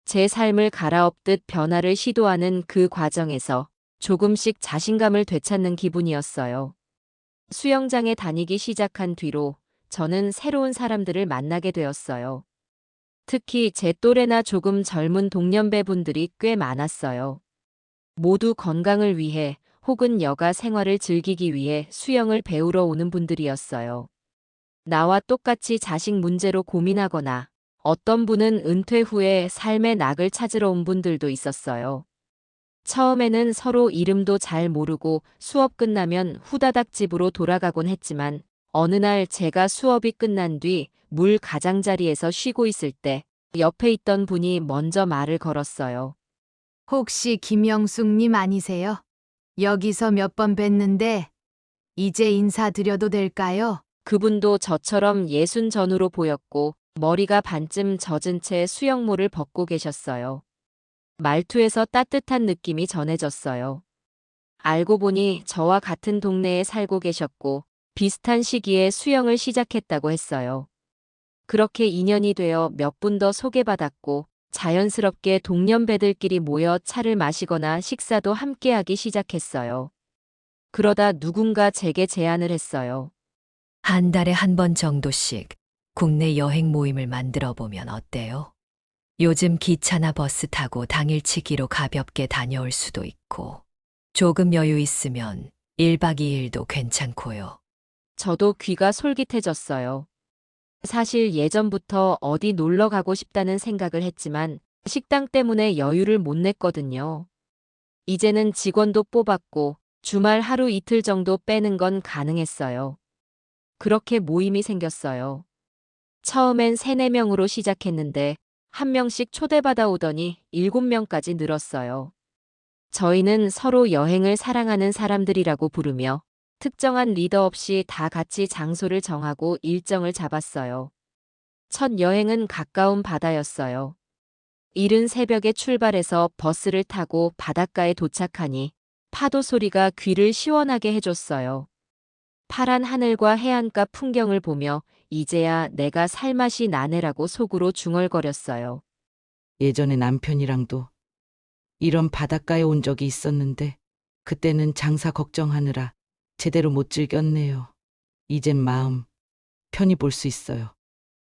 제 삶을 갈아엎듯 변화를 시도하는 그 과정에서 조금씩 자신감을 되찾는 기분이었어요. 수영장에 다니기 시작한 뒤로 저는 새로운 사람들을 만나게 되었어요. 특히 제 또래나 조금 젊은 동년배분들이 꽤 많았어요. 모두 건강을 위해 혹은 여가 생활을 즐기기 위해 수영을 배우러 오는 분들이었어요. 나와 똑같이 자식 문제로 고민하거나 어떤 분은 은퇴 후에 삶의 낙을 찾으러 온 분들도 있었어요. 처음에는 서로 이름도 잘 모르고 수업 끝나면 후다닥 집으로 돌아가곤 했지만 어느 날 제가 수업이 끝난 뒤 물 가장자리에서 쉬고 있을 때 옆에 있던 분이 먼저 말을 걸었어요. 혹시 김영숙님 아니세요? 여기서 몇 번 뵀는데 이제 인사드려도 될까요? 그분도 저처럼 60 전후로 보였고 머리가 반쯤 젖은 채 수영모를 벗고 계셨어요. 말투에서 따뜻한 느낌이 전해졌어요. 알고 보니 저와 같은 동네에 살고 계셨고 비슷한 시기에 수영을 시작했다고 했어요. 그렇게 인연이 되어 몇 분 더 소개받았고 자연스럽게 동년배들끼리 모여 차를 마시거나 식사도 함께하기 시작했어요. 그러다 누군가 제게 제안을 했어요. 한 달에 한 번 정도씩 국내 여행 모임을 만들어 보면 어때요? 요즘 기차나 버스 타고 당일치기로 가볍게 다녀올 수도 있고, 조금 여유 있으면 1박 2일도 괜찮고요. 저도 귀가 솔깃해졌어요. 사실 예전부터 어디 놀러 가고 싶다는 생각을 했지만 식당 때문에 여유를 못 냈거든요. 이제는 직원도 뽑았고 주말 하루 이틀 정도 빼는 건 가능했어요. 그렇게 모임이 생겼어요. 처음엔 3, 4명으로 시작했는데 한 명씩 초대받아 오더니 7명까지 늘었어요. 저희는 서로 여행을 사랑하는 사람들이라고 부르며 특정한 리더 없이 다 같이 장소를 정하고 일정을 잡았어요. 첫 여행은 가까운 바다였어요. 이른 새벽에 출발해서 버스를 타고 바닷가에 도착하니 파도 소리가 귀를 시원하게 해줬어요. 파란 하늘과 해안가 풍경을 보며 이제야 내가 살맛이 나네라고 속으로 중얼거렸어요. 예전에 남편이랑도 이런 바닷가에 온 적이 있었는데 그때는 장사 걱정하느라 제대로 못 즐겼네요. 이젠 마음 편히 볼 수 있어요.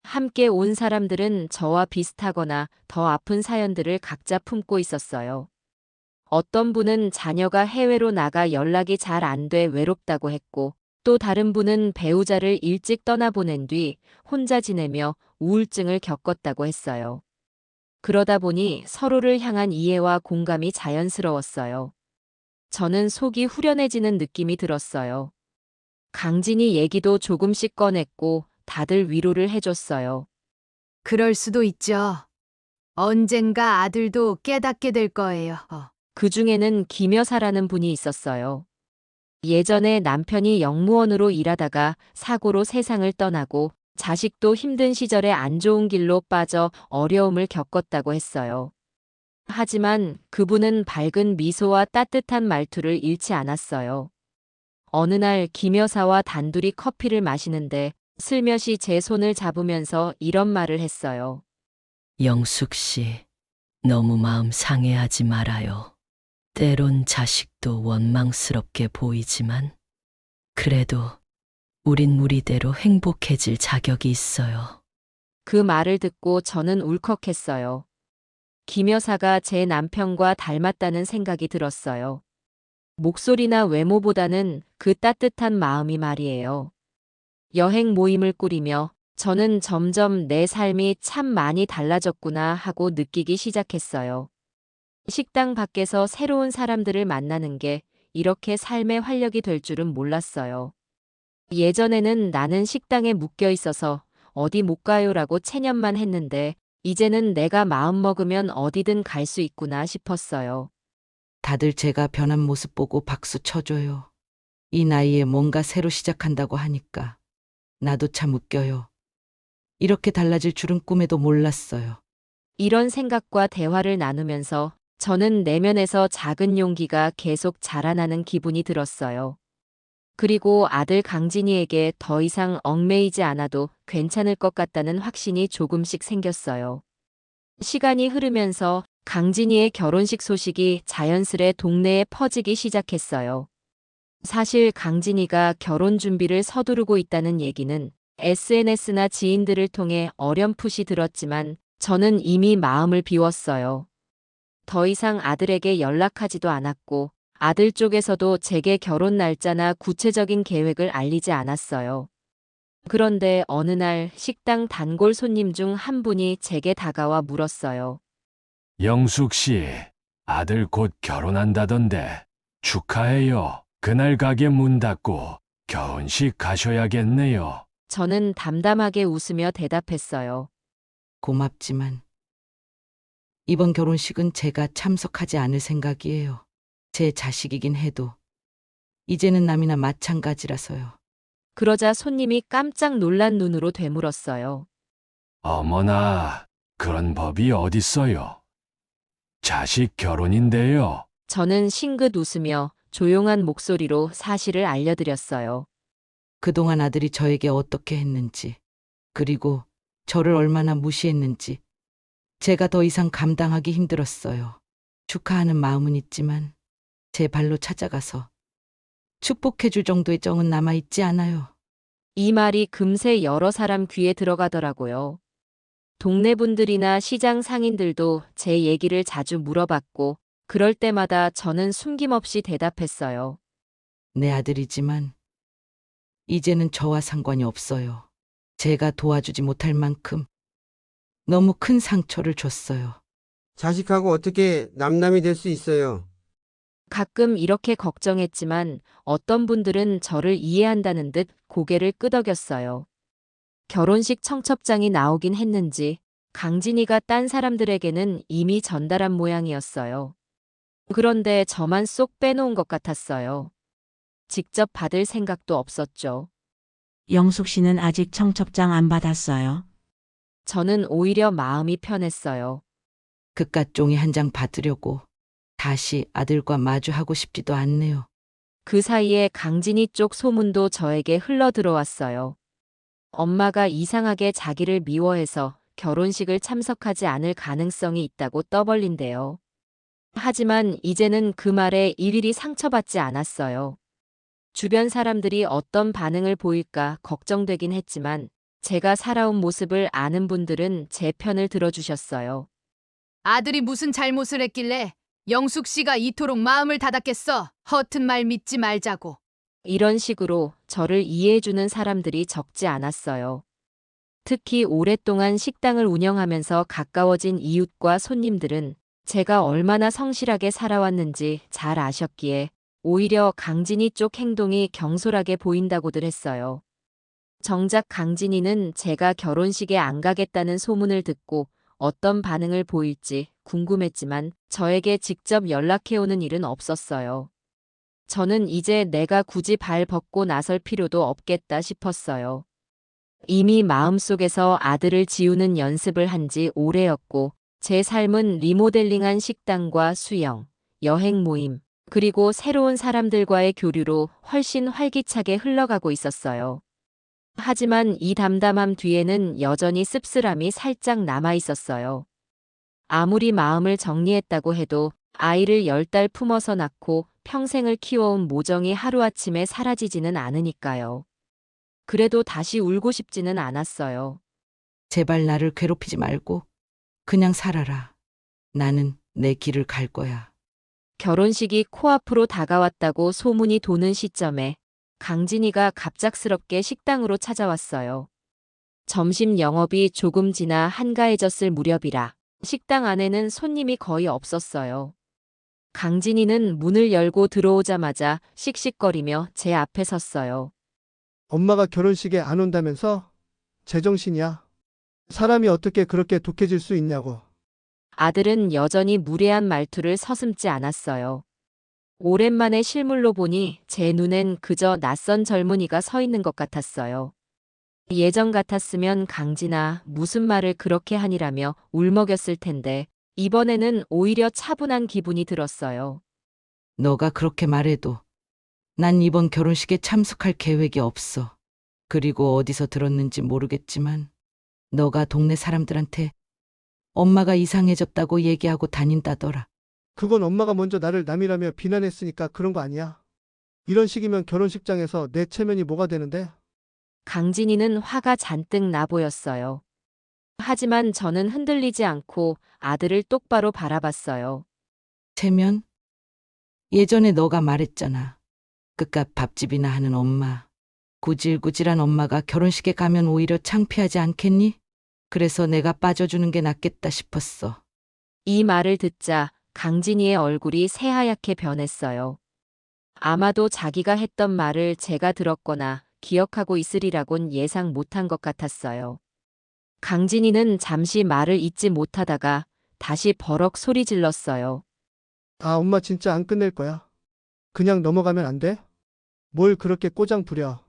함께 온 사람들은 저와 비슷하거나 더 아픈 사연들을 각자 품고 있었어요. 어떤 분은 자녀가 해외로 나가 연락이 잘 안 돼 외롭다고 했고, 또 다른 분은 배우자를 일찍 떠나보낸 뒤 혼자 지내며 우울증을 겪었다고 했어요. 그러다 보니 서로를 향한 이해와 공감이 자연스러웠어요. 저는 속이 후련해지는 느낌이 들었어요. 강진이 얘기도 조금씩 꺼냈고 다들 위로를 해줬어요. 그럴 수도 있죠. 언젠가 아들도 깨닫게 될 거예요. 그 중에는 김여사라는 분이 있었어요. 예전에 남편이 영무원으로 일하다가 사고로 세상을 떠나고 자식도 힘든 시절에 안 좋은 길로 빠져 어려움을 겪었다고 했어요. 하지만 그분은 밝은 미소와 따뜻한 말투를 잃지 않았어요. 어느 날 김여사와 단둘이 커피를 마시는데 슬며시 제 손을 잡으면서 이런 말을 했어요. 영숙 씨, 너무 마음 상해하지 말아요. 때론 자식도 원망스럽게 보이지만, 그래도 우린 우리대로 행복해질 자격이 있어요. 그 말을 듣고 저는 울컥했어요. 김 여사가 제 남편과 닮았다는 생각이 들었어요. 목소리나 외모보다는 그 따뜻한 마음이 말이에요. 여행 모임을 꾸리며 저는 점점 내 삶이 참 많이 달라졌구나 하고 느끼기 시작했어요. 식당 밖에서 새로운 사람들을 만나는 게 이렇게 삶의 활력이 될 줄은 몰랐어요. 예전에는 나는 식당에 묶여 있어서 어디 못 가요라고 체념만 했는데 이제는 내가 마음 먹으면 어디든 갈 수 있구나 싶었어요. 다들 제가 변한 모습 보고 박수 쳐줘요. 이 나이에 뭔가 새로 시작한다고 하니까 나도 참 웃겨요. 이렇게 달라질 줄은 꿈에도 몰랐어요. 이런 생각과 대화를 나누면서 저는 내면에서 작은 용기가 계속 자라나는 기분이 들었어요. 그리고 아들 강진이에게 더 이상 얽매이지 않아도 괜찮을 것 같다는 확신이 조금씩 생겼어요. 시간이 흐르면서 강진이의 결혼식 소식이 자연스레 동네에 퍼지기 시작했어요. 사실 강진이가 결혼 준비를 서두르고 있다는 얘기는 SNS나 지인들을 통해 어렴풋이 들었지만 저는 이미 마음을 비웠어요. 더 이상 아들에게 연락하지도 않았고 아들 쪽에서도 제게 결혼 날짜나 구체적인 계획을 알리지 않았어요. 그런데 어느 날 식당 단골 손님 중 한 분이 제게 다가와 물었어요. 영숙 씨, 아들 곧 결혼한다던데 축하해요. 그날 가게 문 닫고 결혼식 가셔야겠네요. 저는 담담하게 웃으며 대답했어요. 고맙지만 이번 결혼식은 제가 참석하지 않을 생각이에요. 제 자식이긴 해도 이제는 남이나 마찬가지라서요. 그러자 손님이 깜짝 놀란 눈으로 되물었어요. 어머나, 그런 법이 어딨어요. 자식 결혼인데요. 저는 싱긋 웃으며 조용한 목소리로 사실을 알려드렸어요. 그동안 아들이 저에게 어떻게 했는지, 그리고 저를 얼마나 무시했는지 제가 더 이상 감당하기 힘들었어요. 축하하는 마음은 있지만 제 발로 찾아가서 축복해줄 정도의 정은 남아있지 않아요. 이 말이 금세 여러 사람 귀에 들어가더라고요. 동네 분들이나 시장 상인들도 제 얘기를 자주 물어봤고, 그럴 때마다 저는 숨김없이 대답했어요. 내 아들이지만 이제는 저와 상관이 없어요. 제가 도와주지 못할 만큼 너무 큰 상처를 줬어요. 자식하고 어떻게 남남이 될 수 있어요? 가끔 이렇게 걱정했지만 어떤 분들은 저를 이해한다는 듯 고개를 끄덕였어요. 결혼식 청첩장이 나오긴 했는지 강진이가 딴 사람들에게는 이미 전달한 모양이었어요. 그런데 저만 쏙 빼놓은 것 같았어요. 직접 받을 생각도 없었죠. 영숙 씨는 아직 청첩장 안 받았어요. 저는 오히려 마음이 편했어요. 그깟 종이 한 장 받으려고 다시 아들과 마주하고 싶지도 않네요. 그 사이에 강진이 쪽 소문도 저에게 흘러 들어왔어요. 엄마가 이상하게 자기를 미워해서 결혼식을 참석하지 않을 가능성이 있다고 떠벌린대요. 하지만 이제는 그 말에 일일이 상처받지 않았어요. 주변 사람들이 어떤 반응을 보일까 걱정되긴 했지만 제가 살아온 모습을 아는 분들은 제 편을 들어주셨어요. 아들이 무슨 잘못을 했길래 영숙 씨가 이토록 마음을 닫았겠어. 허튼 말 믿지 말자고. 이런 식으로 저를 이해해주는 사람들이 적지 않았어요. 특히 오랫동안 식당을 운영하면서 가까워진 이웃과 손님들은 제가 얼마나 성실하게 살아왔는지 잘 아셨기에 오히려 강진이 쪽 행동이 경솔하게 보인다고들 했어요. 정작 강진이는 제가 결혼식에 안 가겠다는 소문을 듣고 어떤 반응을 보일지 궁금했지만 저에게 직접 연락해오는 일은 없었어요. 저는 이제 내가 굳이 발 벗고 나설 필요도 없겠다 싶었어요. 이미 마음속에서 아들을 지우는 연습을 한 지 오래였고 제 삶은 리모델링한 식당과 수영, 여행 모임, 그리고 새로운 사람들과의 교류로 훨씬 활기차게 흘러가고 있었어요. 하지만 이 담담함 뒤에는 여전히 씁쓸함이 살짝 남아 있었어요. 아무리 마음을 정리했다고 해도 아이를 10달 품어서 낳고 평생을 키워온 모정이 하루아침에 사라지지는 않으니까요. 그래도 다시 울고 싶지는 않았어요. 제발 나를 괴롭히지 말고 그냥 살아라. 나는 내 길을 갈 거야. 결혼식이 코앞으로 다가왔다고 소문이 도는 시점에 강진이가 갑작스럽게 식당으로 찾아왔어요. 점심 영업이 조금 지나 한가해졌을 무렵이라 식당 안에는 손님이 거의 없었어요. 강진이는 문을 열고 들어오자마자 씩씩거리며 제 앞에 섰어요. 엄마가 결혼식에 안 온다면서? 제정신이야. 사람이 어떻게 그렇게 독해질 수 있냐고. 아들은 여전히 무례한 말투를 서슴지 않았어요. 오랜만에 실물로 보니 제 눈엔 그저 낯선 젊은이가 서 있는 것 같았어요. 예전 같았으면 강진아 무슨 말을 그렇게 하니라며 울먹였을 텐데 이번에는 오히려 차분한 기분이 들었어요. 너가 그렇게 말해도 난 이번 결혼식에 참석할 계획이 없어. 그리고 어디서 들었는지 모르겠지만 너가 동네 사람들한테 엄마가 이상해졌다고 얘기하고 다닌다더라. 그건 엄마가 먼저 나를 남이라며 비난했으니까 그런 거 아니야? 이런 식이면 결혼식장에서 내 체면이 뭐가 되는데? 강진이는 화가 잔뜩 나 보였어요. 하지만 저는 흔들리지 않고 아들을 똑바로 바라봤어요. 체면? 예전에 너가 말했잖아. 그깟 밥집이나 하는 엄마. 구질구질한 엄마가 결혼식에 가면 오히려 창피하지 않겠니? 그래서 내가 빠져주는 게 낫겠다 싶었어. 이 말을 듣자 강진이의 얼굴이 새하얗게 변했어요. 아마도 자기가 했던 말을 제가 들었거나 기억하고 있으리라곤 예상 못한 것 같았어요. 강진이는 잠시 말을 잇지 못하다가 다시 버럭 소리 질렀어요. 아, 엄마 진짜 안 끝낼 거야. 그냥 넘어가면 안 돼? 뭘 그렇게 꼬장 부려.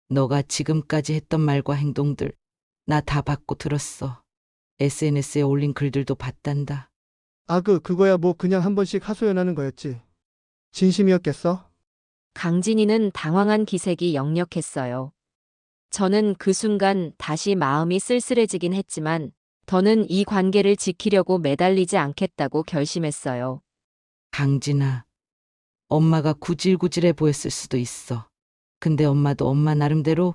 너가 지금까지 했던 말과 행동들 나 다 받고 들었어. SNS에 올린 글들도 봤단다. 아, 그거야 뭐 그냥 한 번씩 하소연하는 거였지. 진심이었겠어? 강진이는 당황한 기색이 역력했어요. 저는 그 순간 다시 마음이 쓸쓸해지긴 했지만 더는 이 관계를 지키려고 매달리지 않겠다고 결심했어요. 강진아, 엄마가 구질구질해 보였을 수도 있어. 근데 엄마도 엄마 나름대로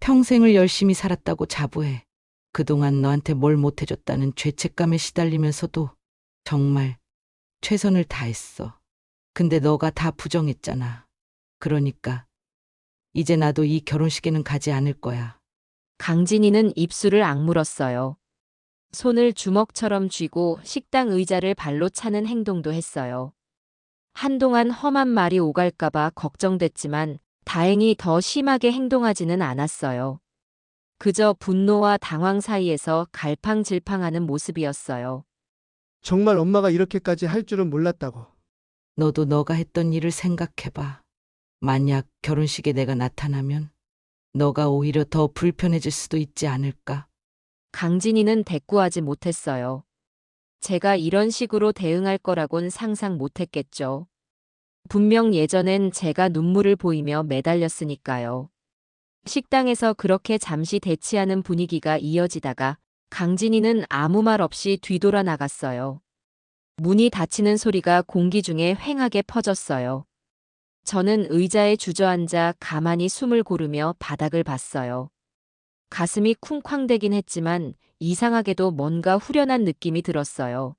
평생을 열심히 살았다고 자부해. 그동안 너한테 뭘 못해줬다는 죄책감에 시달리면서도 정말 최선을 다했어. 근데 너가 다 부정했잖아. 그러니까 이제 나도 이 결혼식에는 가지 않을 거야. 강진이는 입술을 악물었어요. 손을 주먹처럼 쥐고 식당 의자를 발로 차는 행동도 했어요. 한동안 험한 말이 오갈까봐 걱정됐지만 다행히 더 심하게 행동하지는 않았어요. 그저 분노와 당황 사이에서 갈팡질팡하는 모습이었어요. 정말 엄마가 이렇게까지 할 줄은 몰랐다고. 너도 너가 했던 일을 생각해봐. 만약 결혼식에 내가 나타나면 너가 오히려 더 불편해질 수도 있지 않을까? 강진이는 대꾸하지 못했어요. 제가 이런 식으로 대응할 거라곤 상상 못했겠죠. 분명 예전엔 제가 눈물을 보이며 매달렸으니까요. 식당에서 그렇게 잠시 대치하는 분위기가 이어지다가 강진이는 아무 말 없이 뒤돌아 나갔어요. 문이 닫히는 소리가 공기 중에 휑하게 퍼졌어요. 저는 의자에 주저앉아 가만히 숨을 고르며 바닥을 봤어요. 가슴이 쿵쾅대긴 했지만 이상하게도 뭔가 후련한 느낌이 들었어요.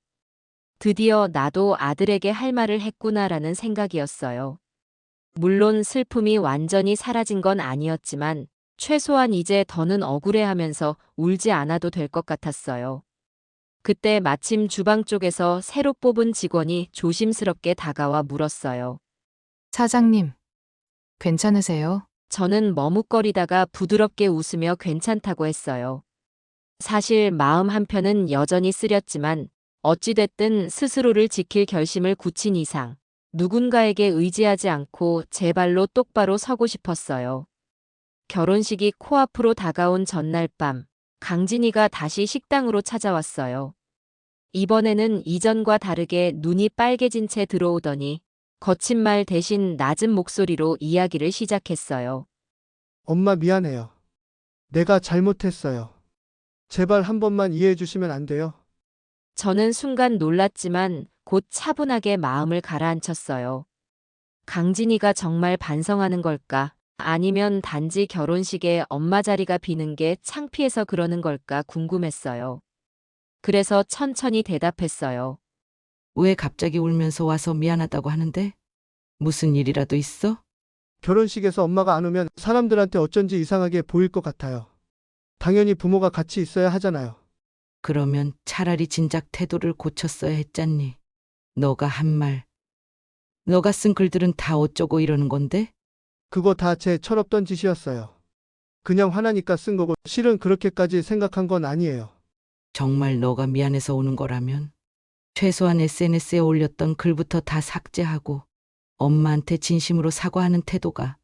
드디어 나도 아들에게 할 말을 했구나라는 생각이었어요. 물론 슬픔이 완전히 사라진 건 아니었지만 최소한 이제 더는 억울해하면서 울지 않아도 될 것 같았어요. 그때 마침 주방 쪽에서 새로 뽑은 직원이 조심스럽게 다가와 물었어요. 사장님, 괜찮으세요? 저는 머뭇거리다가 부드럽게 웃으며 괜찮다고 했어요. 사실 마음 한편은 여전히 쓰렸지만 어찌됐든 스스로를 지킬 결심을 굳힌 이상 누군가에게 의지하지 않고 제 발로 똑바로 서고 싶었어요. 결혼식이 코앞으로 다가온 전날 밤, 강진이가 다시 식당으로 찾아왔어요. 이번에는 이전과 다르게 눈이 빨개진 채 들어오더니 거친 말 대신 낮은 목소리로 이야기를 시작했어요. 엄마 미안해요. 내가 잘못했어요. 제발 한 번만 이해해 주시면 안 돼요? 저는 순간 놀랐지만 곧 차분하게 마음을 가라앉혔어요. 강진이가 정말 반성하는 걸까? 아니면 단지 결혼식에 엄마 자리가 비는 게 창피해서 그러는 걸까 궁금했어요. 그래서 천천히 대답했어요. 왜 갑자기 울면서 와서 미안하다고 하는데? 무슨 일이라도 있어? 결혼식에서 엄마가 안 오면 사람들한테 어쩐지 이상하게 보일 것 같아요. 당연히 부모가 같이 있어야 하잖아요. 그러면 차라리 진작 태도를 고쳤어야 했잖니. 너가 한 말, 너가 쓴 글들은 다 어쩌고 이러는 건데? 그거 다 제 철없던 짓이었어요. 그냥 화나니까 쓴 거고 실은 그렇게까지 생각한 건 아니에요. 정말 너가 미안해서 오는 거라면 최소한 SNS에 올렸던 글부터 다 삭제하고 엄마한테 진심으로 사과하는 태도가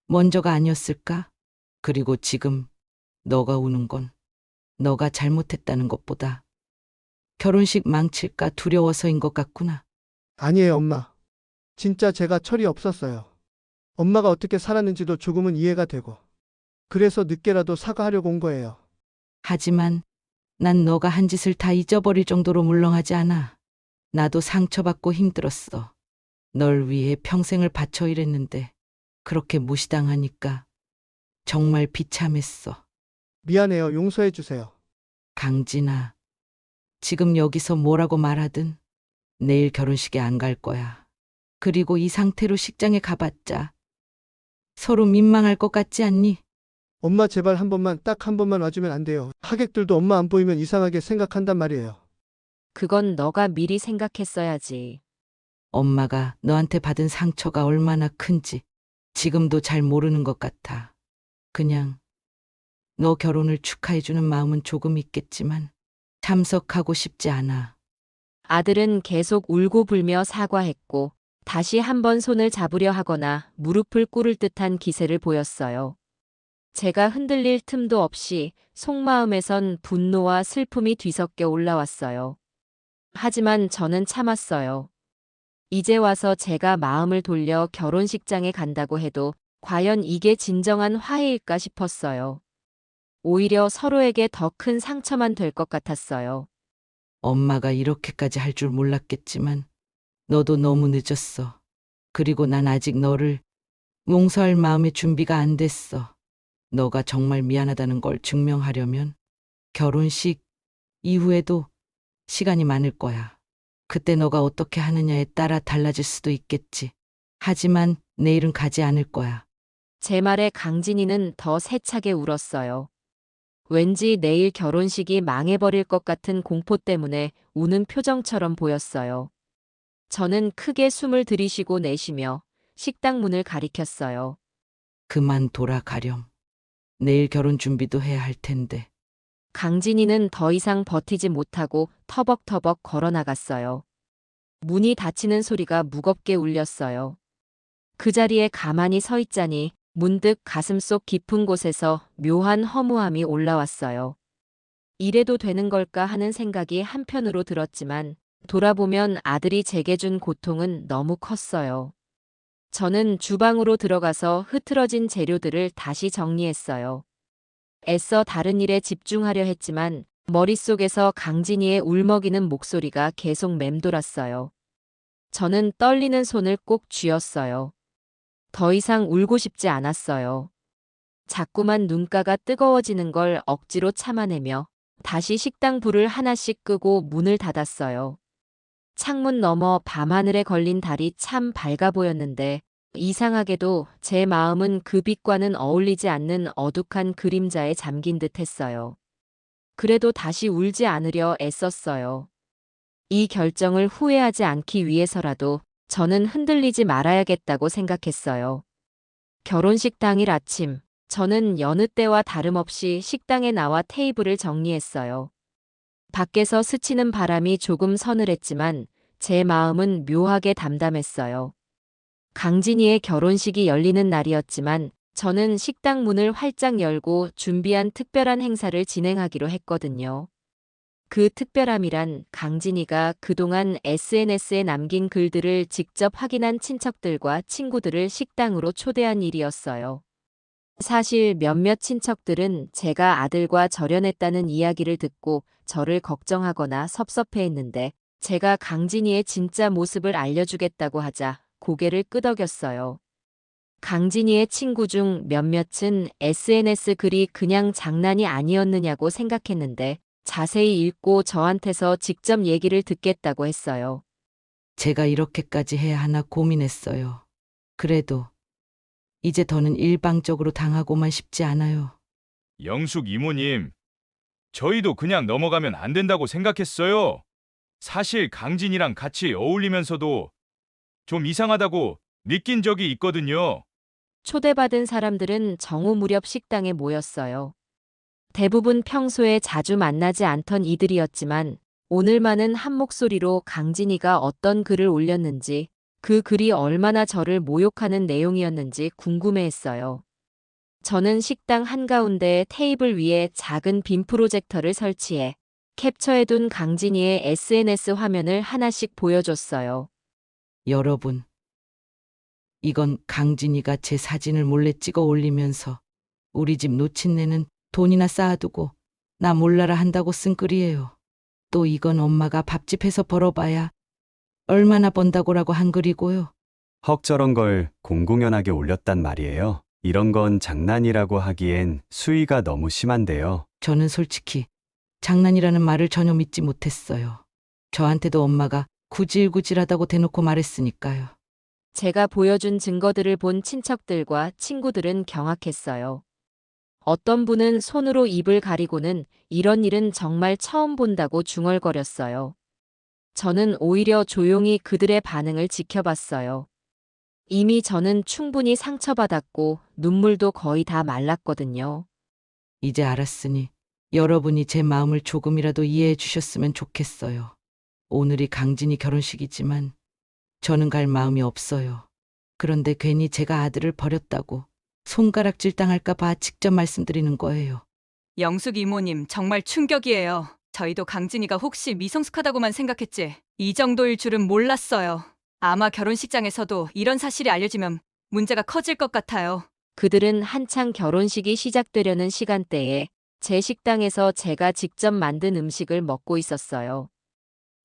먼저가 아니었을까? 그리고 지금 너가 우는 건 너가 잘못했다는 것보다 결혼식 망칠까 두려워서인 것 같구나. 아니에요, 엄마. 진짜 제가 철이 없었어요. 엄마가 어떻게 살았는지도 조금은 이해가 되고. 그래서 늦게라도 사과하려고 온 거예요. 하지만 난 너가 한 짓을 다 잊어버릴 정도로 물렁하지 않아. 나도 상처받고 힘들었어. 널 위해 평생을 바쳐 일했는데 그렇게 무시당하니까 정말 비참했어. 미안해요. 용서해 주세요. 강진아, 지금 여기서 뭐라고 말하든 내일 결혼식에 안 갈 거야. 그리고 이 상태로 식장에 가봤자 서로 민망할 것 같지 않니? 엄마 제발 한 번만 딱 한 번만 와주면 안 돼요. 하객들도 엄마 안 보이면 이상하게 생각한단 말이에요. 그건 너가 미리 생각했어야지. 엄마가 너한테 받은 상처가 얼마나 큰지 지금도 잘 모르는 것 같아. 그냥 너 결혼을 축하해주는 마음은 조금 있겠지만 참석하고 싶지 않아. 아들은 계속 울고 불며 사과했고 다시 한번 손을 잡으려 하거나 무릎을 꿇을 듯한 기세를 보였어요. 제가 흔들릴 틈도 없이 속마음에선 분노와 슬픔이 뒤섞여 올라왔어요. 하지만 저는 참았어요. 이제 와서 제가 마음을 돌려 결혼식장에 간다고 해도 과연 이게 진정한 화해일까 싶었어요. 오히려 서로에게 더 큰 상처만 될 것 같았어요. 엄마가 이렇게까지 할 줄 몰랐겠지만 너도 너무 늦었어. 그리고 난 아직 너를 용서할 마음의 준비가 안 됐어. 너가 정말 미안하다는 걸 증명하려면 결혼식 이후에도 시간이 많을 거야. 그때 너가 어떻게 하느냐에 따라 달라질 수도 있겠지. 하지만 내일은 가지 않을 거야. 제 말에 강진이는 더 세차게 울었어요. 왠지 내일 결혼식이 망해버릴 것 같은 공포 때문에 우는 표정처럼 보였어요. 저는 크게 숨을 들이쉬고 내쉬며 식당 문을 가리켰어요. 그만 돌아가렴. 내일 결혼 준비도 해야 할 텐데. 강진이는 더 이상 버티지 못하고 터벅터벅 걸어 나갔어요. 문이 닫히는 소리가 무겁게 울렸어요. 그 자리에 가만히 서 있자니 문득 가슴속 깊은 곳에서 묘한 허무함이 올라왔어요. 이래도 되는 걸까 하는 생각이 한편으로 들었지만 돌아보면 아들이 제게 준 고통은 너무 컸어요. 저는 주방으로 들어가서 흐트러진 재료들을 다시 정리했어요. 애써 다른 일에 집중하려 했지만 머릿속에서 강진이의 울먹이는 목소리가 계속 맴돌았어요. 저는 떨리는 손을 꼭 쥐었어요. 더 이상 울고 싶지 않았어요. 자꾸만 눈가가 뜨거워지는 걸 억지로 참아내며 다시 식당 불을 하나씩 끄고 문을 닫았어요. 창문 너머 밤하늘에 걸린 달이 참 밝아 보였는데 이상하게도 제 마음은 그 빛과는 어울리지 않는 어둑한 그림자에 잠긴 듯 했어요. 그래도 다시 울지 않으려 애썼어요. 이 결정을 후회하지 않기 위해서라도 저는 흔들리지 말아야겠다고 생각했어요. 결혼식 당일 아침, 저는 여느 때와 다름없이 식당에 나와 테이블을 정리했어요. 밖에서 스치는 바람이 조금 서늘했지만 제 마음은 묘하게 담담했어요. 강진이의 결혼식이 열리는 날이었지만 저는 식당 문을 활짝 열고 준비한 특별한 행사를 진행하기로 했거든요. 그 특별함이란 강진이가 그동안 SNS에 남긴 글들을 직접 확인한 친척들과 친구들을 식당으로 초대한 일이었어요. 사실 몇몇 친척들은 제가 아들과 절연했다는 이야기를 듣고 저를 걱정하거나 섭섭해했는데 제가 강진이의 진짜 모습을 알려주겠다고 하자 고개를 끄덕였어요. 강진이의 친구 중 몇몇은 SNS 글이 그냥 장난이 아니었느냐고 생각했는데 자세히 읽고 저한테서 직접 얘기를 듣겠다고 했어요. 제가 이렇게까지 해야 하나 고민했어요. 그래도 이제 더는 일방적으로 당하고만 싶지 않아요. 영숙 이모님, 저희도 그냥 넘어가면 안 된다고 생각했어요. 사실 강진이랑 같이 어울리면서도 좀 이상하다고 느낀 적이 있거든요. 초대받은 사람들은 정오 무렵 식당에 모였어요. 대부분 평소에 자주 만나지 않던 이들이었지만 오늘만은 한 목소리로 강진이가 어떤 글을 올렸는지, 그 글이 얼마나 저를 모욕하는 내용이었는지 궁금해했어요. 저는 식당 한가운데 테이블 위에 작은 빔 프로젝터를 설치해 캡처해둔 강진이의 SNS 화면을 하나씩 보여줬어요. 여러분, 이건 강진이가 제 사진을 몰래 찍어 올리면서 우리 집 노친네는 돈이나 쌓아두고 나 몰라라 한다고 쓴 글이에요. 또 이건 엄마가 밥집에서 벌어봐야 얼마나 번다고라고 한 글이고요. 헉, 저런 걸 공공연하게 올렸단 말이에요. 이런 건 장난이라고 하기엔 수위가 너무 심한데요. 저는 솔직히 장난이라는 말을 전혀 믿지 못했어요. 저한테도 엄마가 구질구질하다고 대놓고 말했으니까요. 제가 보여준 증거들을 본 친척들과 친구들은 경악했어요. 어떤 분은 손으로 입을 가리고는 이런 일은 정말 처음 본다고 중얼거렸어요. 저는 오히려 조용히 그들의 반응을 지켜봤어요. 이미 저는 충분히 상처받았고 눈물도 거의 다 말랐거든요. 이제 알았으니 여러분이 제 마음을 조금이라도 이해해 주셨으면 좋겠어요. 오늘이 강진이 결혼식이지만 저는 갈 마음이 없어요. 그런데 괜히 제가 아들을 버렸다고 손가락질 당할까 봐 직접 말씀드리는 거예요. 영숙 이모님, 정말 충격이에요. 저희도 강진이가 혹시 미성숙하다고만 생각했지 이 정도일 줄은 몰랐어요. 아마 결혼식장에서도 이런 사실이 알려지면 문제가 커질 것 같아요. 그들은 한창 결혼식이 시작되려는 시간대에 제 식당에서 제가 직접 만든 음식을 먹고 있었어요.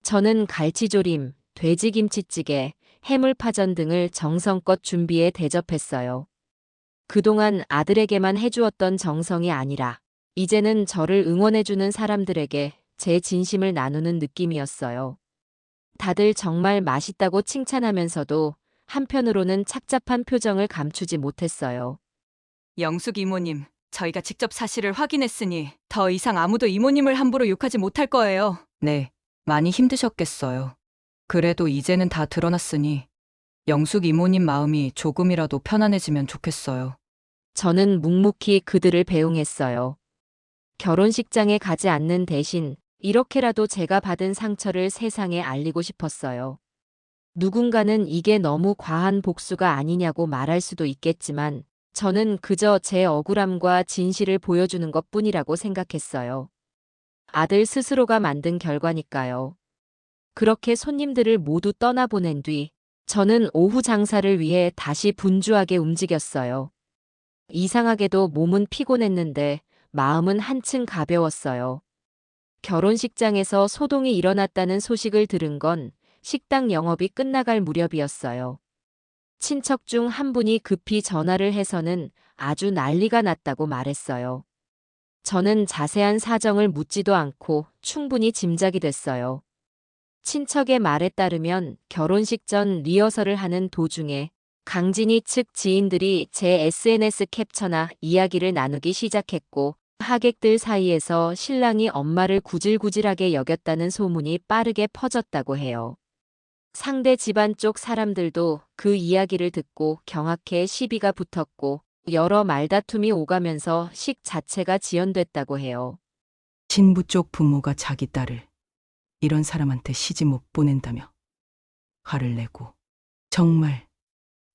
저는 갈치조림, 돼지김치찌개, 해물파전 등을 정성껏 준비해 대접했어요. 그동안 아들에게만 해주었던 정성이 아니라 이제는 저를 응원해주는 사람들에게 제 진심을 나누는 느낌이었어요. 다들 정말 맛있다고 칭찬하면서도 한편으로는 착잡한 표정을 감추지 못했어요. 영숙 이모님, 저희가 직접 사실을 확인했으니 더 이상 아무도 이모님을 함부로 욕하지 못할 거예요. 네, 많이 힘드셨겠어요. 그래도 이제는 다 드러났으니 영숙 이모님 마음이 조금이라도 편안해지면 좋겠어요. 저는 묵묵히 그들을 배웅했어요. 결혼식장에 가지 않는 대신 이렇게라도 제가 받은 상처를 세상에 알리고 싶었어요. 누군가는 이게 너무 과한 복수가 아니냐고 말할 수도 있겠지만 저는 그저 제 억울함과 진실을 보여주는 것뿐이라고 생각했어요. 아들 스스로가 만든 결과니까요. 그렇게 손님들을 모두 떠나보낸 뒤 저는 오후 장사를 위해 다시 분주하게 움직였어요. 이상하게도 몸은 피곤했는데 마음은 한층 가벼웠어요. 결혼식장에서 소동이 일어났다는 소식을 들은 건 식당 영업이 끝나갈 무렵이었어요. 친척 중 한 분이 급히 전화를 해서는 아주 난리가 났다고 말했어요. 저는 자세한 사정을 묻지도 않고 충분히 짐작이 됐어요. 친척의 말에 따르면 결혼식 전 리허설을 하는 도중에 강진이 측 지인들이 제 SNS 캡처나 이야기를 나누기 시작했고 하객들 사이에서 신랑이 엄마를 구질구질하게 여겼다는 소문이 빠르게 퍼졌다고 해요. 상대 집안 쪽 사람들도 그 이야기를 듣고 경악해 시비가 붙었고 여러 말다툼이 오가면서 식 자체가 지연됐다고 해요. 신부 쪽 부모가 자기 딸을 이런 사람한테 시집 못 보낸다며 화를 내고 정말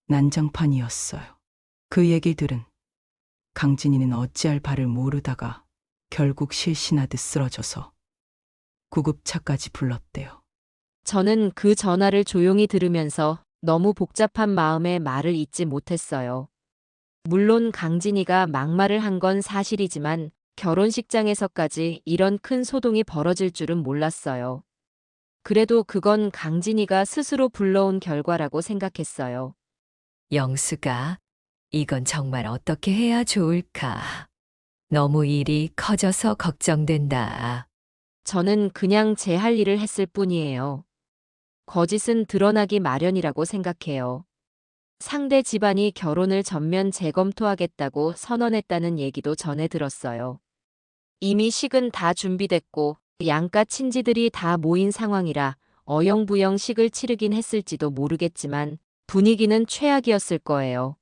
난장판이었어요. 그 얘기 들은 강진이는 어찌할 바를 모르다가 결국 실신하듯 쓰러져서 구급차까지 불렀대요. 저는 그 전화를 조용히 들으면서 너무 복잡한 마음에 말을 잇지 못했어요. 물론 강진이가 막말을 한 건 사실이지만 결혼식장에서까지 이런 큰 소동이 벌어질 줄은 몰랐어요. 그래도 그건 강진이가 스스로 불러온 결과라고 생각했어요. 영수가, 이건 정말 어떻게 해야 좋을까? 너무 일이 커져서 걱정된다. 저는 그냥 제 할 일을 했을 뿐이에요. 거짓은 드러나기 마련이라고 생각해요. 상대 집안이 결혼을 전면 재검토하겠다고 선언했다는 얘기도 전해 들었어요. 이미 식은 다 준비됐고 양가 친지들이 다 모인 상황이라 어영부영 식을 치르긴 했을지도 모르겠지만 분위기는 최악이었을 거예요.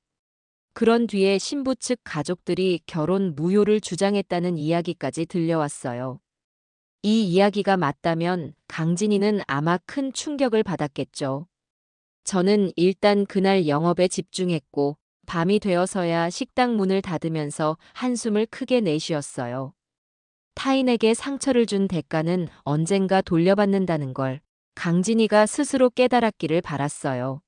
그런 뒤에 신부 측 가족들이 결혼 무효를 주장했다는 이야기까지 들려왔어요. 이 이야기가 맞다면 강진이는 아마 큰 충격을 받았겠죠. 저는 일단 그날 영업에 집중했고 밤이 되어서야 식당 문을 닫으면서 한숨을 크게 내쉬었어요. 타인에게 상처를 준 대가는 언젠가 돌려받는다는 걸 강진이가 스스로 깨달았기를 바랐어요.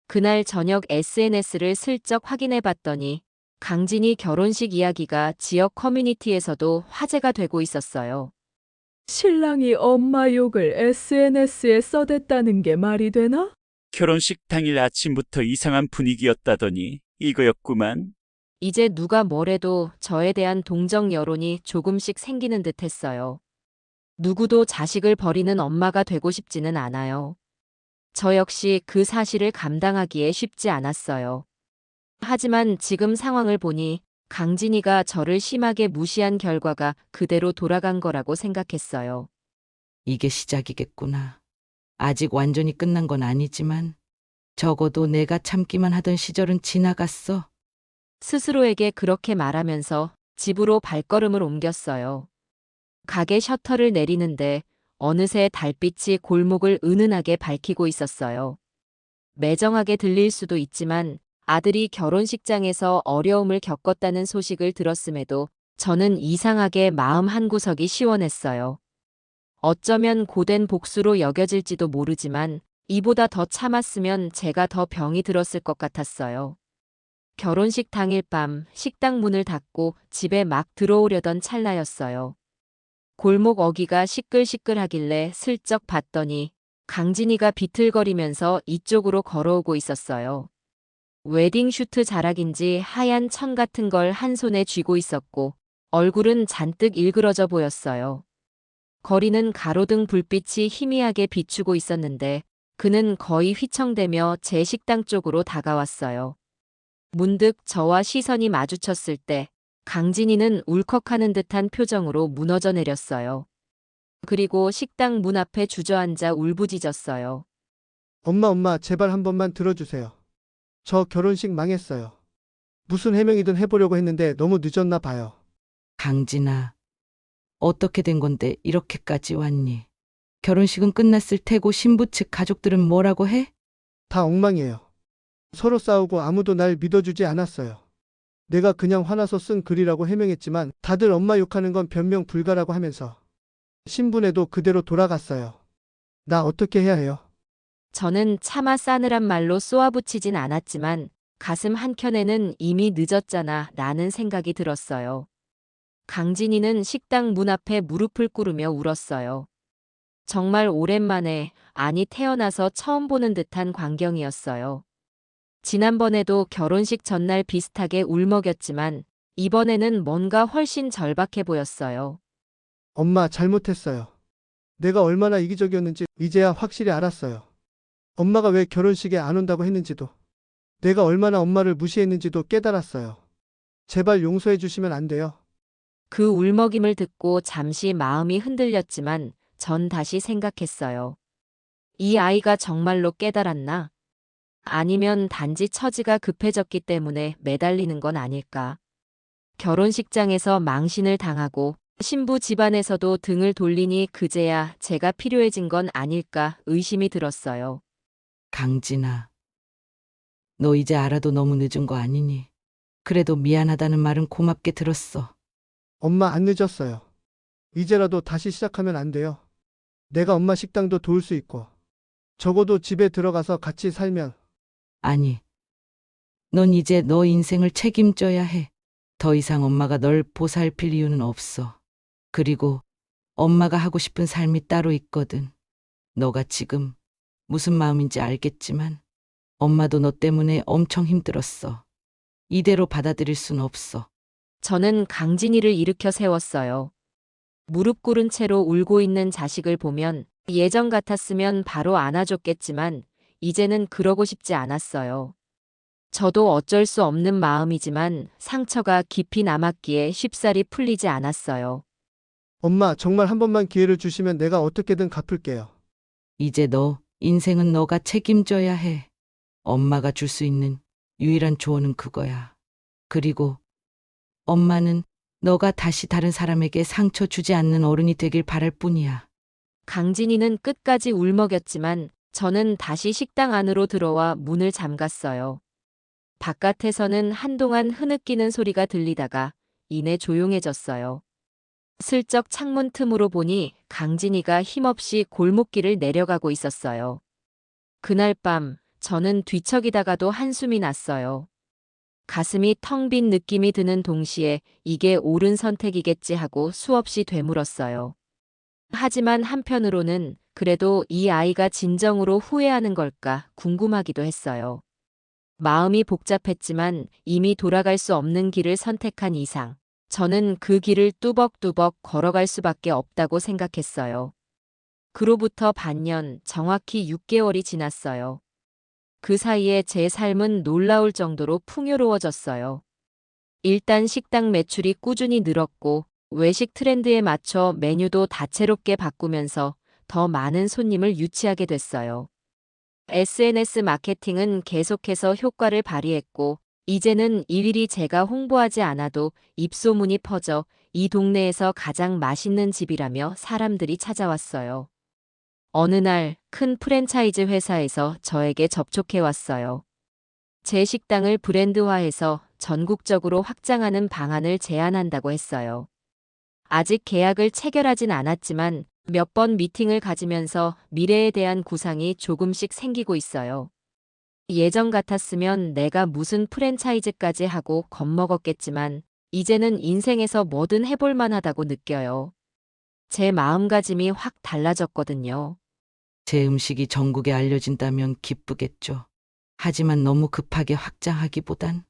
그날 저녁 SNS를 슬쩍 확인해 봤더니 강진이 결혼식 이야기가 지역 커뮤니티에서도 화제가 되고 있었어요. 신랑이 엄마 욕을 SNS에 써댔다는 게 말이 되나? 결혼식 당일 아침부터 이상한 분위기였다더니 이거였구만. 이제 누가 뭐래도 저에 대한 동정 여론이 조금씩 생기는 듯 했어요. 누구도 자식을 버리는 엄마가 되고 싶지는 않아요. 저 역시 그 사실을 감당하기에 쉽지 않았어요. 하지만 지금 상황을 보니 강진이가 저를 심하게 무시한 결과가 그대로 돌아간 거라고 생각했어요. 이게 시작이겠구나. 아직 완전히 끝난 건 아니지만 적어도 내가 참기만 하던 시절은 지나갔어. 스스로에게 그렇게 말하면서 집으로 발걸음을 옮겼어요. 가게 셔터를 내리는데 어느새 달빛이 골목을 은은하게 밝히고 있었어요. 매정하게 들릴 수도 있지만 아들이 결혼식장에서 어려움을 겪었다는 소식을 들었음에도 저는 이상하게 마음 한구석이 시원했어요. 어쩌면 고된 복수로 여겨질지도 모르지만 이보다 더 참았으면 제가 더 병이 들었을 것 같았어요. 결혼식 당일 밤 식당 문을 닫고 집에 막 들어오려던 찰나였어요. 골목 어귀가 시끌시끌하길래 슬쩍 봤더니 강진이가 비틀거리면서 이쪽으로 걸어오고 있었어요. 웨딩 슈트 자락인지 하얀 천 같은 걸 한 손에 쥐고 있었고 얼굴은 잔뜩 일그러져 보였어요. 거리는 가로등 불빛이 희미하게 비추고 있었는데 그는 거의 휘청대며 제 식당 쪽으로 다가왔어요. 문득 저와 시선이 마주쳤을 때 강진이는 울컥하는 듯한 표정으로 무너져 내렸어요. 그리고 식당 문 앞에 주저앉아 울부짖었어요. 엄마, 제발 한 번만 들어주세요. 저 결혼식 망했어요. 무슨 해명이든 해보려고 했는데 너무 늦었나 봐요. 강진아, 어떻게 된 건데 이렇게까지 왔니? 결혼식은 끝났을 테고 신부 측 가족들은 뭐라고 해? 다 엉망이에요. 서로 싸우고 아무도 날 믿어주지 않았어요. 내가 그냥 화나서 쓴 글이라고 해명했지만 다들 엄마 욕하는 건 변명 불가라고 하면서 신분에도 그대로 돌아갔어요. 나 어떻게 해야 해요? 저는 차마 싸늘한 말로 쏘아붙이진 않았지만 가슴 한켠에는 이미 늦었잖아 라는 생각이 들었어요. 강진이는 식당 문 앞에 무릎을 꿇으며 울었어요. 정말 오랜만에, 아니 태어나서 처음 보는 듯한 광경이었어요. 지난번에도 결혼식 전날 비슷하게 울먹였지만 이번에는 뭔가 훨씬 절박해 보였어요. 엄마 잘못했어요. 내가 얼마나 이기적이었는지 이제야 확실히 알았어요. 엄마가 왜 결혼식에 안 온다고 했는지도, 내가 얼마나 엄마를 무시했는지도 깨달았어요. 제발 용서해 주시면 안 돼요? 그 울먹임을 듣고 잠시 마음이 흔들렸지만 전 다시 생각했어요. 이 아이가 정말로 깨달았나? 아니면 단지 처지가 급해졌기 때문에 매달리는 건 아닐까? 결혼식장에서 망신을 당하고 신부 집안에서도 등을 돌리니 그제야 제가 필요해진 건 아닐까 의심이 들었어요. 강진아, 너 이제 알아도 너무 늦은 거 아니니? 그래도 미안하다는 말은 고맙게 들었어. 엄마 안 늦었어요. 이제라도 다시 시작하면 안 돼요? 내가 엄마 식당도 도울 수 있고 적어도 집에 들어가서 같이 살면. 아니, 넌 이제 너 인생을 책임져야 해. 더 이상 엄마가 널 보살필 이유는 없어. 그리고 엄마가 하고 싶은 삶이 따로 있거든. 너가 지금 무슨 마음인지 알겠지만 엄마도 너 때문에 엄청 힘들었어. 이대로 받아들일 순 없어. 저는 강진이를 일으켜 세웠어요. 무릎 꿇은 채로 울고 있는 자식을 보면 예전 같았으면 바로 안아줬겠지만 이제는 그러고 싶지 않았어요. 저도 어쩔 수 없는 마음이지만 상처가 깊이 남았기에 쉽사리 풀리지 않았어요. 엄마, 정말 한 번만 기회를 주시면 내가 어떻게든 갚을게요. 이제 너 인생은 너가 책임져야 해. 엄마가 줄 수 있는 유일한 조언은 그거야. 그리고 엄마는 너가 다시 다른 사람에게 상처 주지 않는 어른이 되길 바랄 뿐이야. 강진이는 끝까지 울먹였지만 저는 다시 식당 안으로 들어와 문을 잠갔어요. 바깥에서는 한동안 흐느끼는 소리가 들리다가 이내 조용해졌어요. 슬쩍 창문 틈으로 보니 강진이가 힘없이 골목길을 내려가고 있었어요. 그날 밤 저는 뒤척이다가도 한숨이 났어요. 가슴이 텅 빈 느낌이 드는 동시에 이게 옳은 선택이겠지 하고 수없이 되물었어요. 하지만 한편으로는 그래도 이 아이가 진정으로 후회하는 걸까 궁금하기도 했어요. 마음이 복잡했지만 이미 돌아갈 수 없는 길을 선택한 이상 저는 그 길을 뚜벅뚜벅 걸어갈 수밖에 없다고 생각했어요. 그로부터 반년, 정확히 6개월이 지났어요. 그 사이에 제 삶은 놀라울 정도로 풍요로워졌어요. 일단 식당 매출이 꾸준히 늘었고 외식 트렌드에 맞춰 메뉴도 다채롭게 바꾸면서 더 많은 손님을 유치하게 됐어요. SNS 마케팅은 계속해서 효과를 발휘했고 이제는 일일이 제가 홍보하지 않아도 입소문이 퍼져 이 동네에서 가장 맛있는 집이라며 사람들이 찾아왔어요. 어느 날 큰 프랜차이즈 회사에서 저에게 접촉해 왔어요. 제 식당을 브랜드화해서 전국적으로 확장하는 방안을 제안한다고 했어요. 아직 계약을 체결하진 않았지만 몇 번 미팅을 가지면서 미래에 대한 구상이 조금씩 생기고 있어요. 예전 같았으면 내가 무슨 프랜차이즈까지 하고 겁먹었겠지만 이제는 인생에서 뭐든 해볼 만하다고 느껴요. 제 마음가짐이 확 달라졌거든요. 제 음식이 전국에 알려진다면 기쁘겠죠. 하지만 너무 급하게 확장하기보단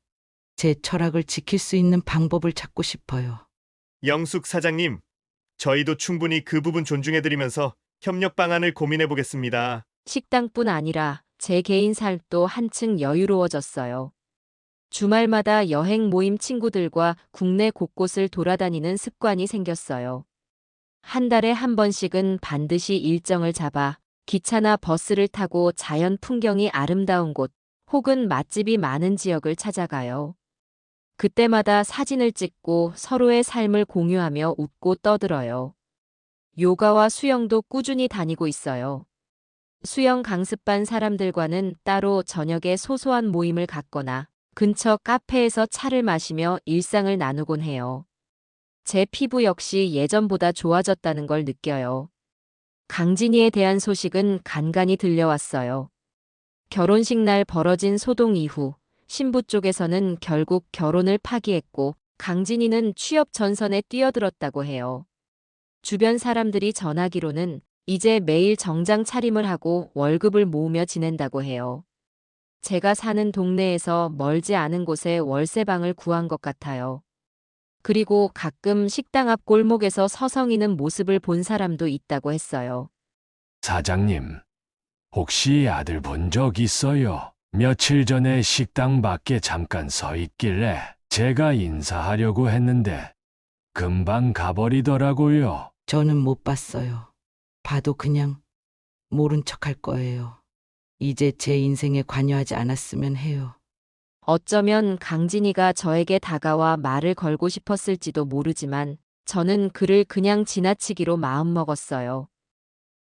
제 철학을 지킬 수 있는 방법을 찾고 싶어요. 영숙 사장님, 저희도 충분히 그 부분 존중해드리면서 협력 방안을 고민해보겠습니다. 식당뿐 아니라 제 개인 삶도 한층 여유로워졌어요. 주말마다 여행 모임 친구들과 국내 곳곳을 돌아다니는 습관이 생겼어요. 한 달에 한 번씩은 반드시 일정을 잡아 기차나 버스를 타고 자연 풍경이 아름다운 곳 혹은 맛집이 많은 지역을 찾아가요. 그때마다 사진을 찍고 서로의 삶을 공유하며 웃고 떠들어요. 요가와 수영도 꾸준히 다니고 있어요. 수영 강습반 사람들과는 따로 저녁에 소소한 모임을 갖거나 근처 카페에서 차를 마시며 일상을 나누곤 해요. 제 피부 역시 예전보다 좋아졌다는 걸 느껴요. 강진이에 대한 소식은 간간히 들려왔어요. 결혼식 날 벌어진 소동 이후 신부 쪽에서는 결국 결혼을 파기했고 강진이는 취업 전선에 뛰어들었다고 해요. 주변 사람들이 전하기로는 이제 매일 정장 차림을 하고 월급을 모으며 지낸다고 해요. 제가 사는 동네에서 멀지 않은 곳에 월세방을 구한 것 같아요. 그리고 가끔 식당 앞 골목에서 서성이는 모습을 본 사람도 있다고 했어요. 사장님, 혹시 아들 본 적 있어요? 며칠 전에 식당 밖에 잠깐 서 있길래 제가 인사하려고 했는데 금방 가버리더라고요. 저는 못 봤어요. 봐도 그냥 모른 척할 거예요. 이제 제 인생에 관여하지 않았으면 해요. 어쩌면 강진이가 저에게 다가와 말을 걸고 싶었을지도 모르지만 저는 그를 그냥 지나치기로 마음먹었어요.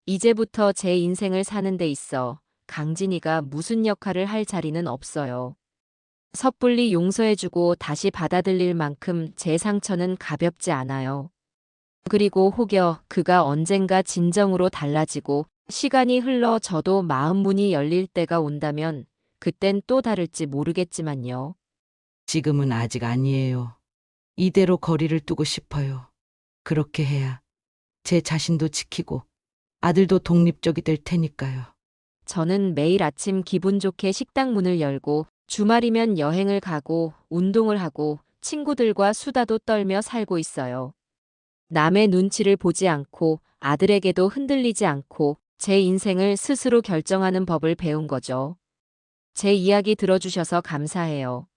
이제부터 제 인생을 사는 데 있어 강진이가 무슨 역할을 할 자리는 없어요. 섣불리 용서해주고 다시 받아들일 만큼 제 상처는 가볍지 않아요. 그리고 혹여 그가 언젠가 진정으로 달라지고 시간이 흘러 저도 마음 문이 열릴 때가 온다면 그땐 또 다를지 모르겠지만요. 지금은 아직 아니에요. 이대로 거리를 두고 싶어요. 그렇게 해야 제 자신도 지키고 아들도 독립적이 될 테니까요. 저는 매일 아침 기분 좋게 식당 문을 열고 주말이면 여행을 가고 운동을 하고 친구들과 수다도 떨며 살고 있어요. 남의 눈치를 보지 않고 아들에게도 흔들리지 않고 제 인생을 스스로 결정하는 법을 배운 거죠. 제 이야기 들어주셔서 감사해요.